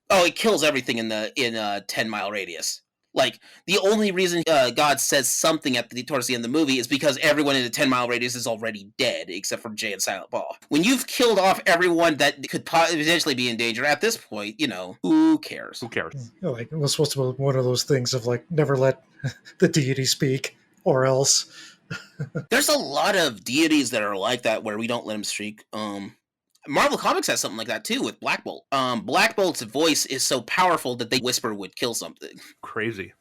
Oh, it kills everything in a 10-mile radius. Like, the only reason God says something towards the end of the movie is because everyone in a 10-mile radius is already dead, except for Jay and Silent Bob. When you've killed off everyone that could potentially be in danger at this point, who cares? Who cares? Like, it was supposed to be one of those things of, like, never let the deity speak, or else. There's a lot of deities that are like that, where we don't let them speak. Marvel Comics has something like that too with Black Bolt. Black Bolt's voice is so powerful that they whisper would kill something. Crazy.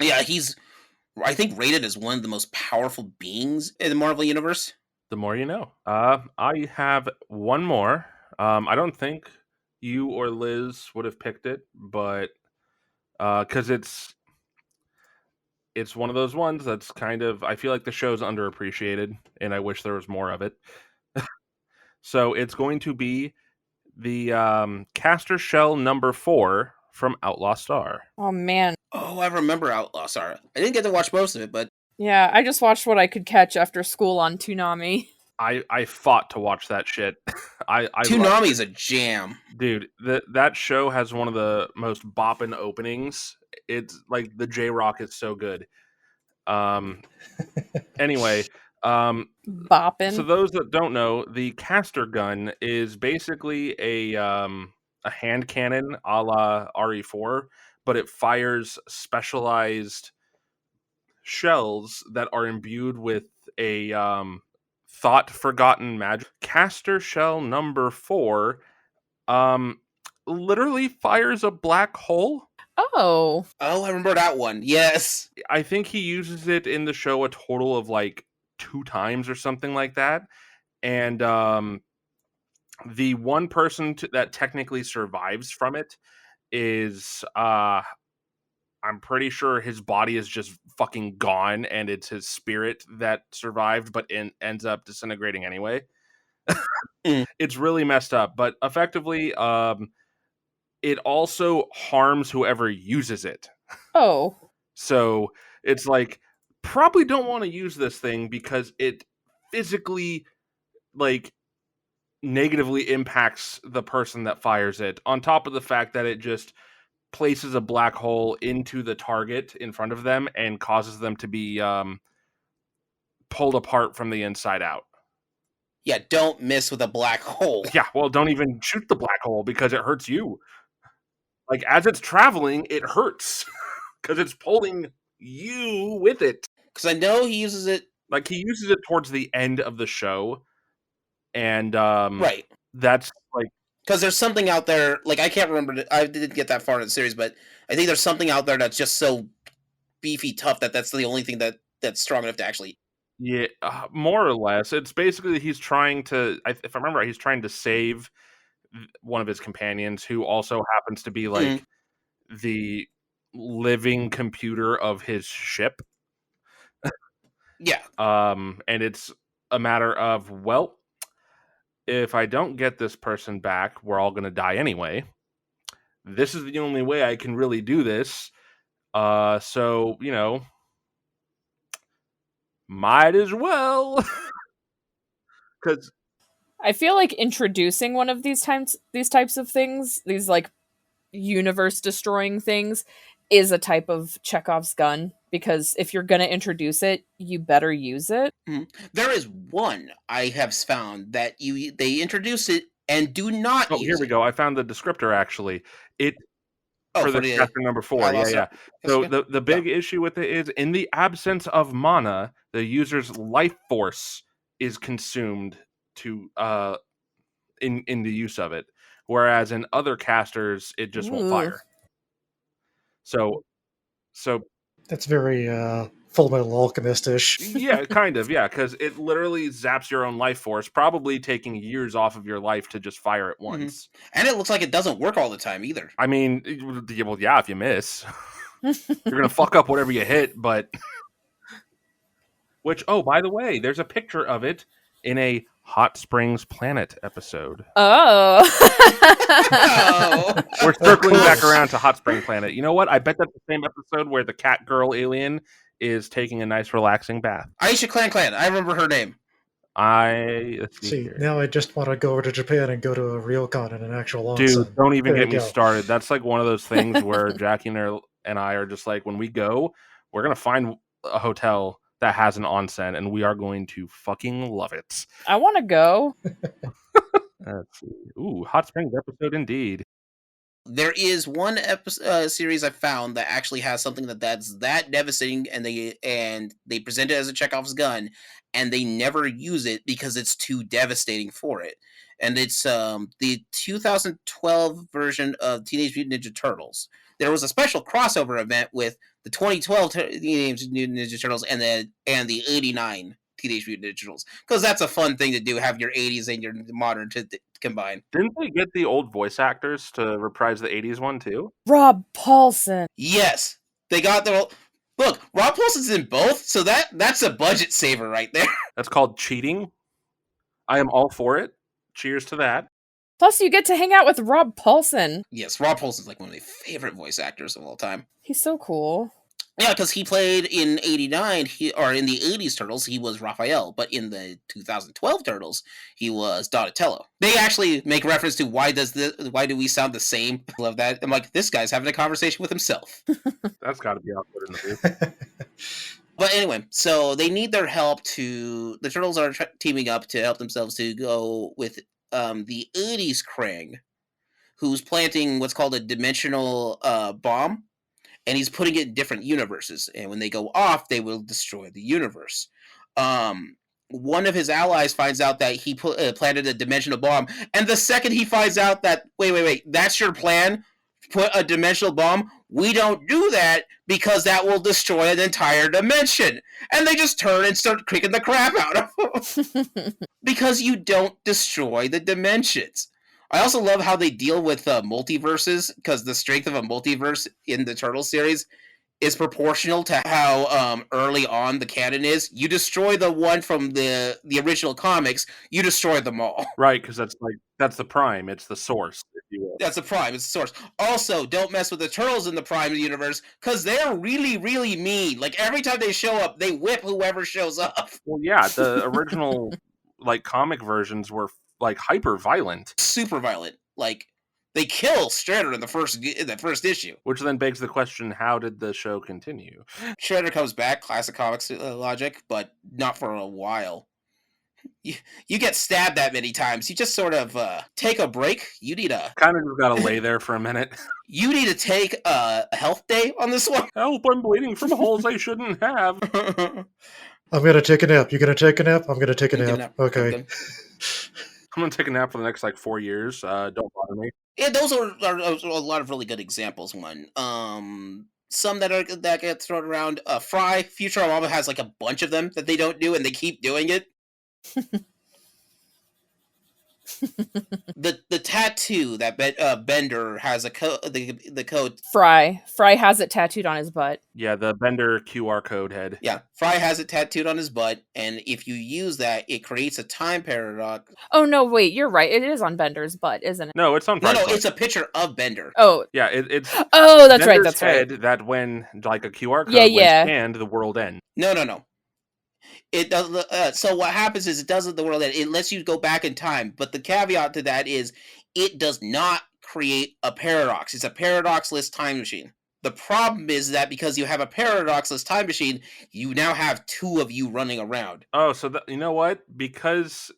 Yeah, he's, I think, rated as one of the most powerful beings in the Marvel Universe. The more you know. I have one more. I don't think you or Liz would have picked it, but because it's one of those ones that's kind of, I feel like the show's underappreciated, and I wish there was more of it. So it's going to be the Caster Shell number 4 from Outlaw Star. Oh man. Oh, I remember Outlaw Star. I didn't get to watch most of it, but Yeah, I just watched what I could catch after school on Toonami. I fought to watch that shit. I Toonami is a jam. Dude, that show has one of the most boppin' openings. It's like the J-Rock is so good. Anyway, Boppin'. so those that don't know, the caster gun is basically a hand cannon a la RE4, but it fires specialized shells that are imbued with a thought-forgotten magic. Caster Shell number 4 literally fires a black hole. Oh, I remember that one. Yes. I think he uses it in the show a total of like 2 times or something like that. And the one person that technically survives from it is I'm pretty sure his body is just fucking gone, and it's his spirit that survived, but ends up disintegrating anyway. It's really messed up, but effectively, it also harms whoever uses it. Oh. So it's like, probably don't want to use this thing because it physically, like, negatively impacts the person that fires it, on top of the fact that it just places a black hole into the target in front of them and causes them to be pulled apart from the inside out. Yeah, don't miss with a black hole. Yeah, well, don't even shoot the black hole because it hurts you. Like, as it's traveling, it hurts because it's pulling you with it. Because I know he uses it. Like, he uses it towards the end of the show, and right. That's like, because there's something out there. Like, I can't remember. I didn't get that far in the series, but I think there's something out there that's just so beefy tough that's the only thing that's strong enough to actually. Yeah, more or less. It's basically he's trying to, if I remember right, he's trying to save one of his companions, who also happens to be like the living computer of his ship. Yeah. And it's a matter of, well, if I don't get this person back, we're all going to die anyway. This is the only way I can really do this. So, might as well. Because I feel like introducing one of these types of things, these like universe destroying things, is a type of Chekhov's gun, because if you're going to introduce it, you better use it. There is one I have found that they introduce it and do not use here we it. go. I found the descriptor, actually. For the chapter number 4. Yeah. So the big issue with it is, in the absence of mana, the user's life force is consumed to in the use of it, whereas in other casters it just won't Ooh. fire. So That's very Full Metal Alchemist-ish. yeah, kind of, yeah, because it literally zaps your own life force, probably taking years off of your life to just fire it once. And it looks like it doesn't work all the time either. I mean, well, yeah, if you miss, you're gonna fuck up whatever you hit. But which, oh, by the way, there's a picture of it in a Hot Springs Planet episode. Oh. Oh. We're circling back around to Hot Spring Planet. You know what? I bet that's the same episode where the cat girl alien is taking a nice relaxing bath. Aisha Clan. I remember her name. Let's see here. Now I just want to go over to Japan and go to a ryokan and an actual onsen. Dude, don't even There get you me go. started. That's like one of those things where Jackie and I are just like, when we go, we're going to find a hotel that has an onsen, and we are going to fucking love it. I want to go. Let's see. Ooh, Hot Springs episode indeed. There is one series I found that actually has something that's that devastating, and they present it as a Chekhov's gun, and they never use it because it's too devastating for it. And it's the 2012 version of Teenage Mutant Ninja Turtles. There was a special crossover event with the 2012 Teenage Mutant Ninja Turtles and the 89 Teenage Mutant Ninja Turtles, because that's a fun thing to do. Have your 80s and your modern to combine. Didn't they get the old voice actors to reprise the 80s one too? Rob Paulson. Yes, they got their. Look, Rob Paulson's in both, so that's a budget saver right there. That's called cheating. I am all for it. Cheers to that. Plus, you get to hang out with Rob Paulson. Yes, Rob Paulson's like one of my favorite voice actors of all time. He's so cool. Yeah, because he played in '89, or in the '80s Turtles, he was Raphael, but in the 2012 Turtles, he was Donatello. They actually make reference to why do we sound the same? I love that. I'm like, this guy's having a conversation with himself. That's got to be awkward in the booth. But anyway, so they need their help the Turtles are teaming up to help themselves to go with the 80s Krang, who's planting what's called a dimensional bomb, and he's putting it in different universes, and when they go off, they will destroy the universe. One of his allies finds out that he planted a dimensional bomb, and the second he finds out that, wait, that's your plan? Put a dimensional bomb? We don't do that because that will destroy an entire dimension. And they just turn and start kicking the crap out of him. Because you don't destroy the dimensions. I also love how they deal with multiverses, because the strength of a multiverse in the Turtles series is proportional to how early on the canon is. You destroy the one from the original comics, you destroy them all. Right, because that's the Prime. It's the source, if you will. That's the Prime. It's the source. Also, don't mess with the Turtles in the Prime universe, because they're really, really mean. Like, every time they show up, they whip whoever shows up. Well, yeah, the original comic versions were hyper violent, super violent. Like, they kill Shredder in the first issue. Which then begs the question: how did the show continue? Shredder comes back, classic comics logic, but not for a while. You get stabbed that many times. You just sort of take a break. You need kind of just gotta lay there for a minute. You need to take a health day on this one. Help! I'm bleeding from holes I shouldn't have. I'm gonna take a nap. You gonna take a nap? I'm gonna take a nap. Okay. I'm gonna take a nap for the next 4 years. Don't bother me. Yeah, those are a lot of really good examples. Some that get thrown around. Fry, Futurama has a bunch of them that they don't do, and they keep doing it. The tattoo that Bender has the code. Fry has it tattooed on his butt. Yeah, the Bender QR code head. Yeah, Fry has it tattooed on his butt, and if you use that, it creates a time paradox. Oh no, wait, you're right. It is on Bender's butt, isn't it? No, it's on. No, Fry's butt. it's a picture of Bender. Oh, Yeah, it's. Oh, that's right. Bender's That's right. head that when like a QR code Yeah, when yeah. scanned, the world ends. No. It does. So what happens is it doesn't the world end. It lets you go back in time, but the caveat to that is it does not create a paradox. It's a paradoxless time machine. The problem is that because you have a paradoxless time machine, you now have two of you running around. Oh, so you know what? Because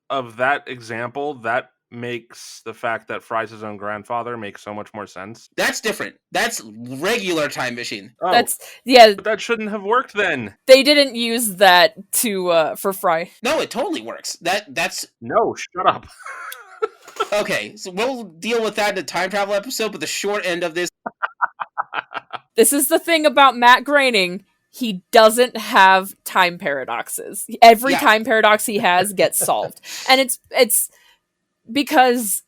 of that example, that makes the fact that Fry's his own grandfather make so much more sense. That's different. That's regular time machine. Oh, That's yeah. but that shouldn't have worked then. They didn't use that to for Fry. No, it totally works. That's No, shut up. okay. So we'll deal with that in the time travel episode, but the short end of this. This is the thing about Matt Groening. He doesn't have time paradoxes. Every time paradox he has gets solved. And it's because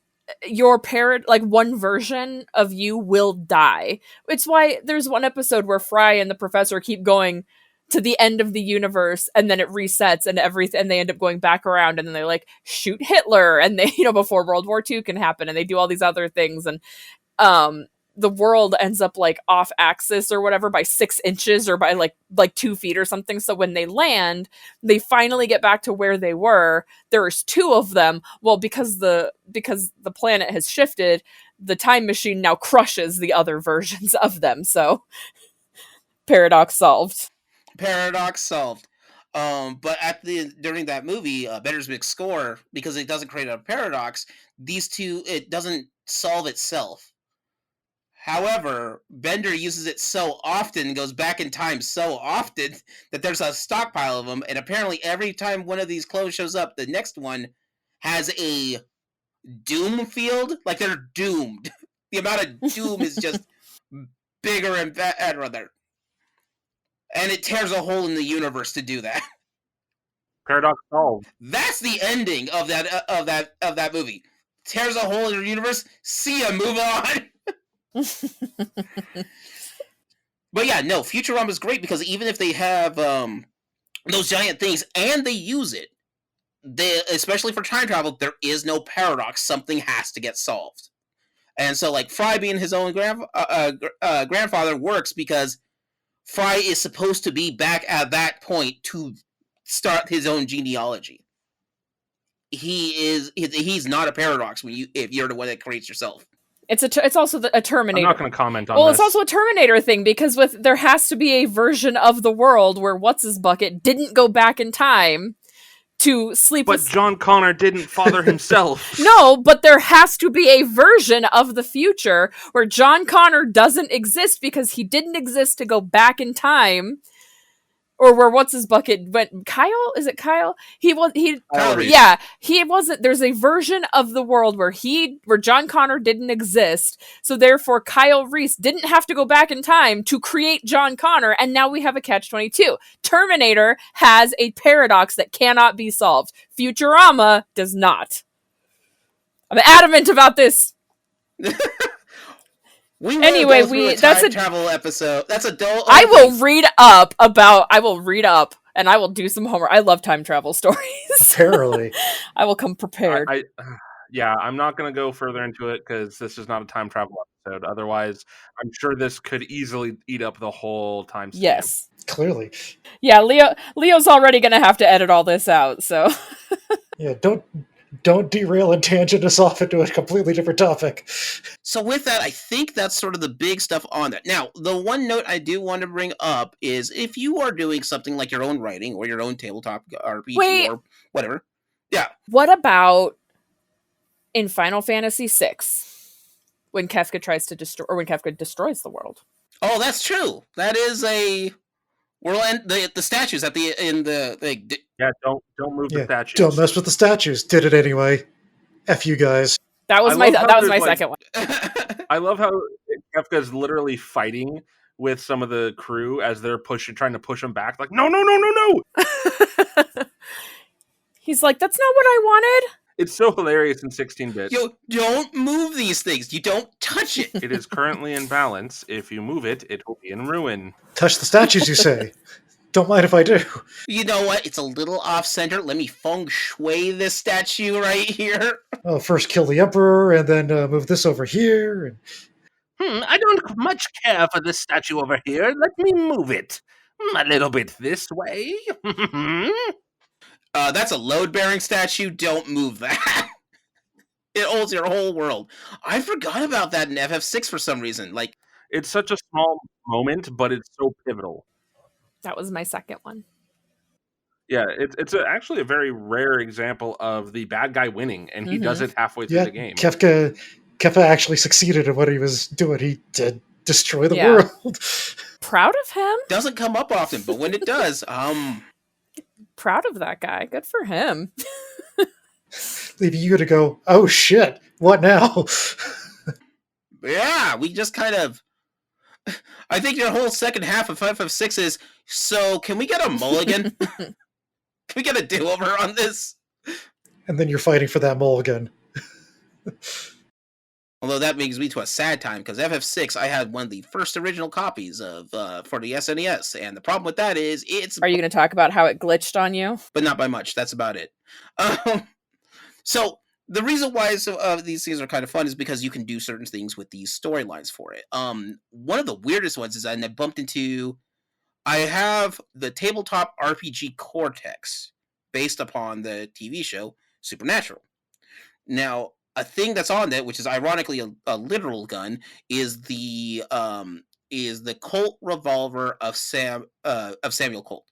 your one version of you will die. It's why there's one episode where Fry and the professor keep going to the end of the universe, and then it resets and everything, and they end up going back around, and then they like shoot Hitler, and they, before World War II can happen, and they do all these other things, and the world ends up like off axis or whatever by 6 inches or by like 2 feet or something. So when they land, they finally get back to where they were. There's 2 of them. Well, because the planet has shifted, the time machine now crushes the other versions of them. So paradox solved. Paradox solved. But during that movie, Bender's Big Score, because it doesn't create a paradox, it doesn't solve itself. However, Bender uses it so often, goes back in time so often, that there's a stockpile of them, and apparently every time one of these clones shows up, the next one has a doom field, like they're doomed. The amount of doom is just bigger and better. And it tears a hole in the universe to do that. Paradox solved. That's the ending of that movie. Tears a hole in your universe. See ya. Move on. But yeah, no, Futurama is great because even if they have those giant things and they use it, especially for time travel, there is no paradox. Something has to get solved. And so, like, Fry being his own grandfather works because Fry is supposed to be back at that point to start his own genealogy. He's not a paradox if you're the one that creates yourself. It's also a Terminator. I'm not going to comment on this. Well, this. It's also a Terminator thing because there has to be a version of the world where What's-His-Bucket didn't go back in time to sleep But John Connor didn't father himself. No, but there has to be a version of the future where John Connor doesn't exist because he didn't exist to go back in time. Or where What's-His-Bucket went. Kyle? Is it Kyle? He wasn't. There's a version of the world where John Connor didn't exist. So therefore, Kyle Reese didn't have to go back in time to create John Connor. And now we have a catch-22. Terminator has a paradox that cannot be solved. Futurama does not. I'm adamant about this. That's a travel episode. That's a dull. I will read up, and I will do some homework. I love time travel stories. Apparently, I will come prepared. I'm not going to go further into it because this is not a time travel episode. Otherwise, I'm sure this could easily eat up the whole time stamp. Yes, clearly. Yeah, Leo's already going to have to edit all this out. So yeah, don't derail and tangent us off into a completely different topic. So with that, I think that's sort of the big stuff on that. Now, the one note I do want to bring up is if you are doing something like your own writing or your own tabletop RPG or whatever. Yeah. What about in Final Fantasy VI when Kefka tries to destroy, or when Kefka destroys the world? Oh, that's true. That is a world. The statues at the in the. Yeah, don't move the statues. Don't mess with the statues. Did it anyway. F you guys. That was my second one. I love how Kefka's literally fighting with some of the crew as they're trying to push him back. Like, no. He's like, that's not what I wanted. It's so hilarious in 16-bit. Yo, don't move these things. You don't touch it. It is currently in balance. If you move it, it will be in ruin. Touch the statues, you say? Don't mind if I do. You know what? It's a little off-center. Let me feng shui this statue right here. Oh, first kill the emperor, and then move this over here. And... I don't much care for this statue over here. Let me move it. A little bit this way. That's a load-bearing statue. Don't move that. It holds your whole world. I forgot about that in FF6 for some reason. Like, it's such a small moment, but it's so pivotal. That was my second one. Yeah, it's actually a very rare example of the bad guy winning, and he does it halfway through the game. Kefka actually succeeded in what he was doing. He did destroy the world. Proud of him. Doesn't come up often, but when it does, proud of that guy. Good for him. Leaving you to go, oh shit, what now? Yeah, we just kind of... I think your whole second half of FF6 is, so can we get a mulligan? Can we get a do-over on this? And then you're fighting for that mulligan. Although that brings me to a sad time, because FF6, I had one of the first original copies of for the SNES, and the problem with that is it's... Are you going to talk about how it glitched on you? But not by much, that's about it. So, the reason why these things are kind of fun is because you can do certain things with these storylines for it. One of the weirdest ones is I bumped into... I have the tabletop RPG Cortex, based upon the TV show Supernatural. Now, a thing that's on that, which is ironically a literal gun, is the Colt revolver of Samuel Colt.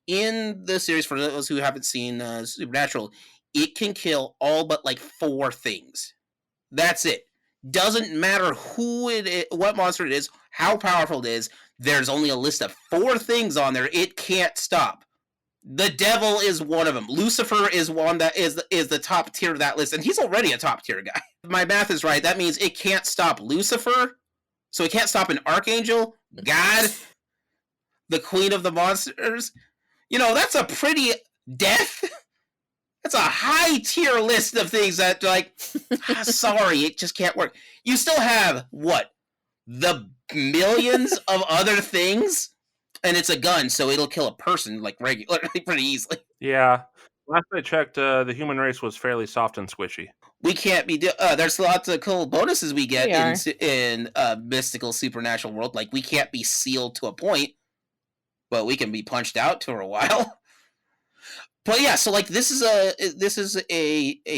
In the series, for those who haven't seen Supernatural, it can kill all but like 4 things. That's it. Doesn't matter who it is, what monster it is, how powerful it is. There's only a list of 4 things on there. It can't stop. The devil is one of them. Lucifer is one that is the top tier of that list, and he's already a top tier guy. If my math is right, that means it can't stop Lucifer, so it can't stop an archangel, God, the queen of the monsters. You know, that's a pretty death. That's a high tier list of things that, like, sorry, it just can't work. You still have, what, the millions of other things? And it's a gun, so it'll kill a person, like, regularly, pretty easily. Yeah. Last I checked, the human race was fairly soft and squishy. We can't be... there's lots of cool bonuses we get in mystical supernatural world. Like, we can't be sealed to a point, but we can be punched out for a while. But yeah, so like this is a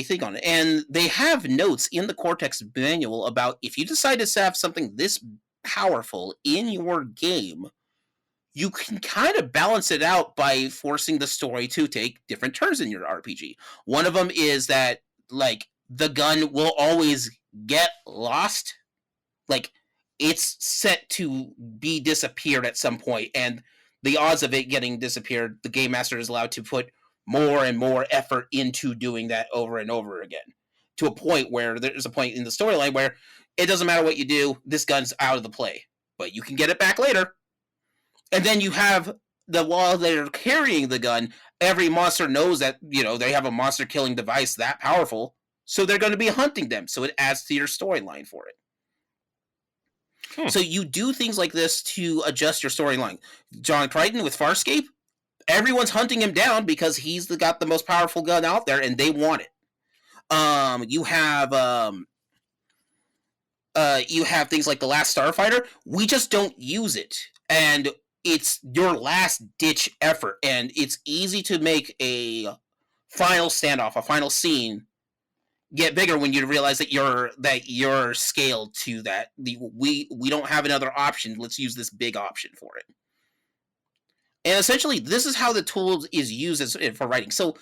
thing on it, and they have notes in the Cortex manual about if you decide to have something this powerful in your game, you can kind of balance it out by forcing the story to take different turns in your RPG. One of them is that like the gun will always get lost, like it's set to be disappeared at some point, and the odds of it getting disappeared, the game master is allowed to put more and more effort into doing that over and over again, to a point where there's a point in the storyline where it doesn't matter what you do, this gun's out of the play, but you can get it back later. And then you have while they're carrying the gun, every monster knows that, you know, they have a monster killing device that powerful, so they're going to be hunting them, so it adds to your storyline for it. So you do things like this to adjust your storyline. John Crichton with Farscape, everyone's hunting him down because he's got the most powerful gun out there, and they want it. You have things like The Last Starfighter. We just don't use it, and it's your last ditch effort, and it's easy to make a final standoff, a final scene, get bigger when you realize that you're scaled to that. We don't have another option. Let's use this big option for it. And essentially, this is how the tool is used for writing. So,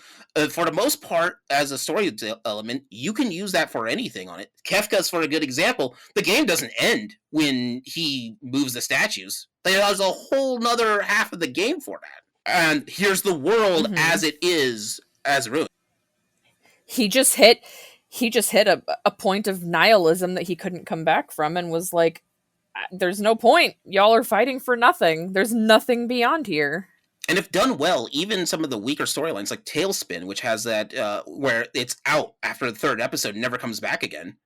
for the most part, as a story element, you can use that for anything on it. Kefka's for a good example. The game doesn't end when he moves the statues. There's a whole nother half of the game for that. And here's the world as it is, as ruined. He just hit a point of nihilism that he couldn't come back from, and was like, there's no point. Y'all are fighting for nothing. There's nothing beyond here. And if done well, even some of the weaker storylines like Tailspin, which has that where it's out after the third episode and never comes back again.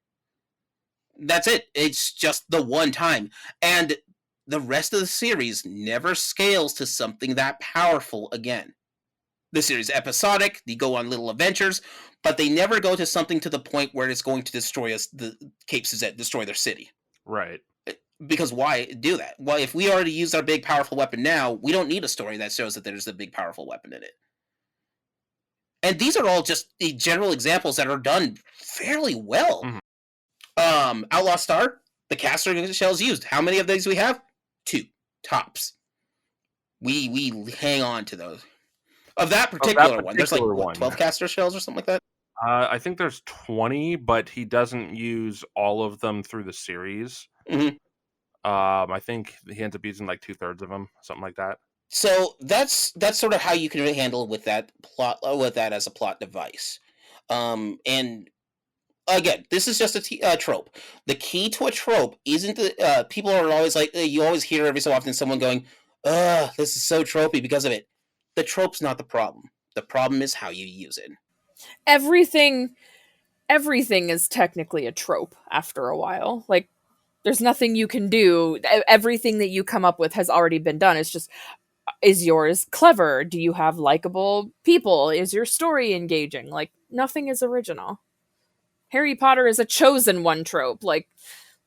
That's it. It's just the one time. And the rest of the series never scales to something that powerful again. The series is episodic, they go on little adventures, but they never go to something to the point where it's going to destroy us, the Cape Suzette, destroy their city. Right. Because why do that? Well, if we already use our big powerful weapon now, we don't need a story that shows that there's a big powerful weapon in it. And these are all just the general examples that are done fairly well. Mhm. Outlaw Star, the caster shells used. How many of these we have? 2 tops. We hang on to those. Of that particular one, there's like particular what, one. 12 caster shells or something like that. I think there's 20, but he doesn't use all of them through the series. Mhm. I think he ends up using like 2/3 of them, something like that. So that's sort of how you can handle with that plot, with that as a plot device. And again, this is just a trope. The key to a trope isn't the people are always like, you always hear every so often someone going, "Ugh, this is so tropey because of it." The trope's not the problem. The problem is how you use it. Everything is technically a trope after a while. Like, there's nothing you can do. Everything that you come up with has already been done. It's just, is yours clever? Do you have likable people? Is your story engaging? Like, nothing is original. Harry Potter is a chosen one trope. Like,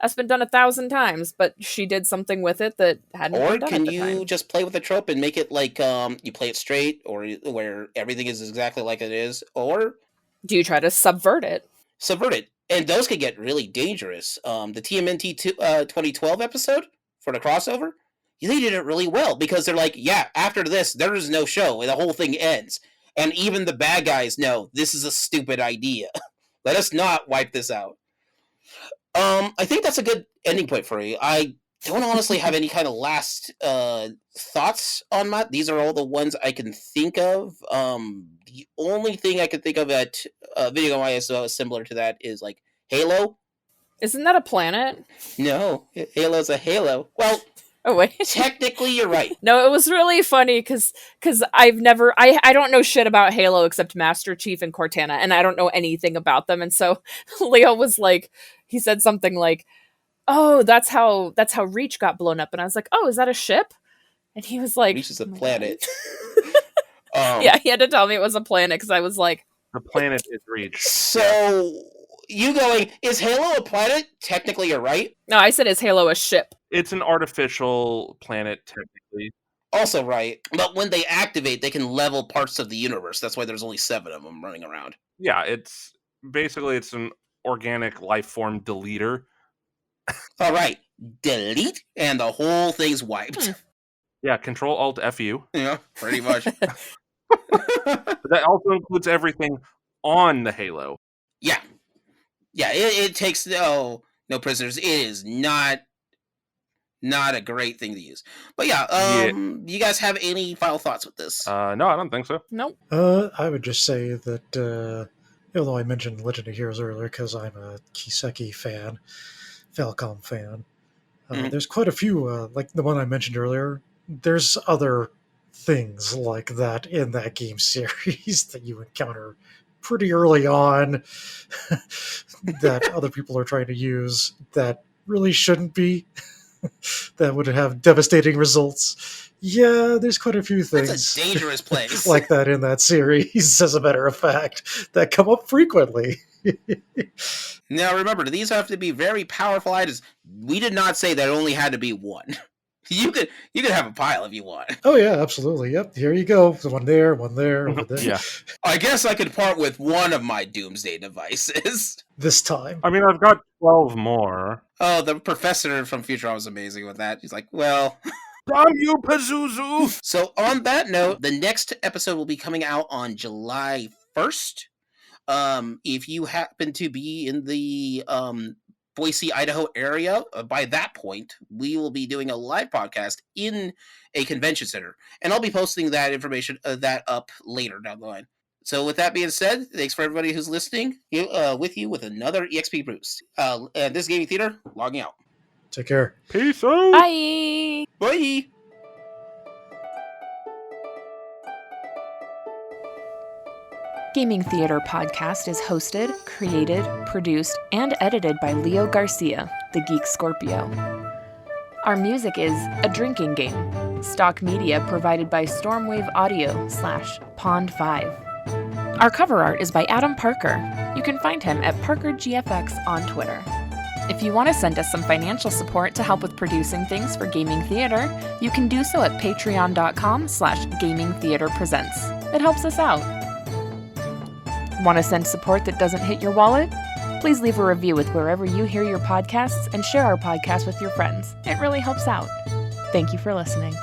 that's been done 1,000 times, but she did something with it that hadn't Or been done can at the you time. just play with the trope and make it like you play it straight, or where everything is exactly like it is, or Do you try to subvert it? subvert it? And those can get really dangerous. The TMNT 2012 episode for the crossover, they did it really well because they're like, yeah, after this, there is no show, and the whole thing ends. And even the bad guys know this is a stupid idea. Let us not wipe this out. I think that's a good ending point for you. I don't honestly have any kind of last thoughts on that. These are all the ones I can think of. The only thing I can think of that video wise similar to that is like Halo. Isn't that a planet? No, Halo's a Halo. Well, Oh, wait. technically you're right. No, it was really funny because I don't know shit about Halo except Master Chief and Cortana, and I don't know anything about them. And so Leo was like, he said something like, "Oh, that's how Reach got blown up," and I was like, "Oh, is that a ship?" And he was like, Reach is a "Oh my planet. God." Yeah, he had to tell me it was a planet because I was like, The planet is Reach. So you going, is Halo a planet? Technically you're right. "No, I said is Halo a ship?" It's an artificial planet, technically. Also right. But when they activate, they can level parts of the universe. That's why there's only 7 of them running around. Yeah, it's an organic life form deleter. All right. Delete, and the whole thing's wiped. Yeah, Control Alt FU. Yeah, pretty much. But that also includes everything on the Halo. Yeah. Yeah, it takes no prisoners. It is not a great thing to use. But yeah, you guys have any final thoughts with this? No, I don't think so. Nope. I would just say that, although I mentioned Legend of Heroes earlier because I'm a Kiseki fan, Falcom fan, there's quite a few, like the one I mentioned earlier. There's other things like that in that game series that you encounter pretty early on that other people are trying to use that really shouldn't be. That would have devastating results. Yeah, there's quite a few things. That's a dangerous place. like that in that series, as a matter of fact, that come up frequently. Now remember, these have to be very powerful items. We did not say that it only had to be one. You could have a pile if you want. Oh yeah, absolutely. Yep, here you go. The one there, over there. Yeah. I guess I could part with one of my doomsday devices. This time. I mean, I've got 12 more. Oh, the professor from Futurama was amazing with that. He's like, well... Damn you, Pazuzu! So on that note, the next episode will be coming out on July 1st. If you happen to be in the Boise, Idaho area, by that point, we will be doing a live podcast in a convention center. And I'll be posting that information, that up later down the line. So with that being said, thanks for everybody who's listening with you with another EXP Boost. And this is Gaming Theater, logging out. Take care. Peace out! Bye. Bye! Gaming Theater Podcast is hosted, created, produced, and edited by Leo Garcia, the Geek Scorpio. Our music is A Drinking Game, stock media provided by Stormwave Audio /Pond5. Our cover art is by Adam Parker. You can find him at ParkerGFX on Twitter. If you want to send us some financial support to help with producing things for Gaming Theater, you can do so at patreon.com/gamingtheaterpresents. It helps us out. Want to send support that doesn't hit your wallet? Please leave a review with wherever you hear your podcasts and share our podcast with your friends. It really helps out. Thank you for listening.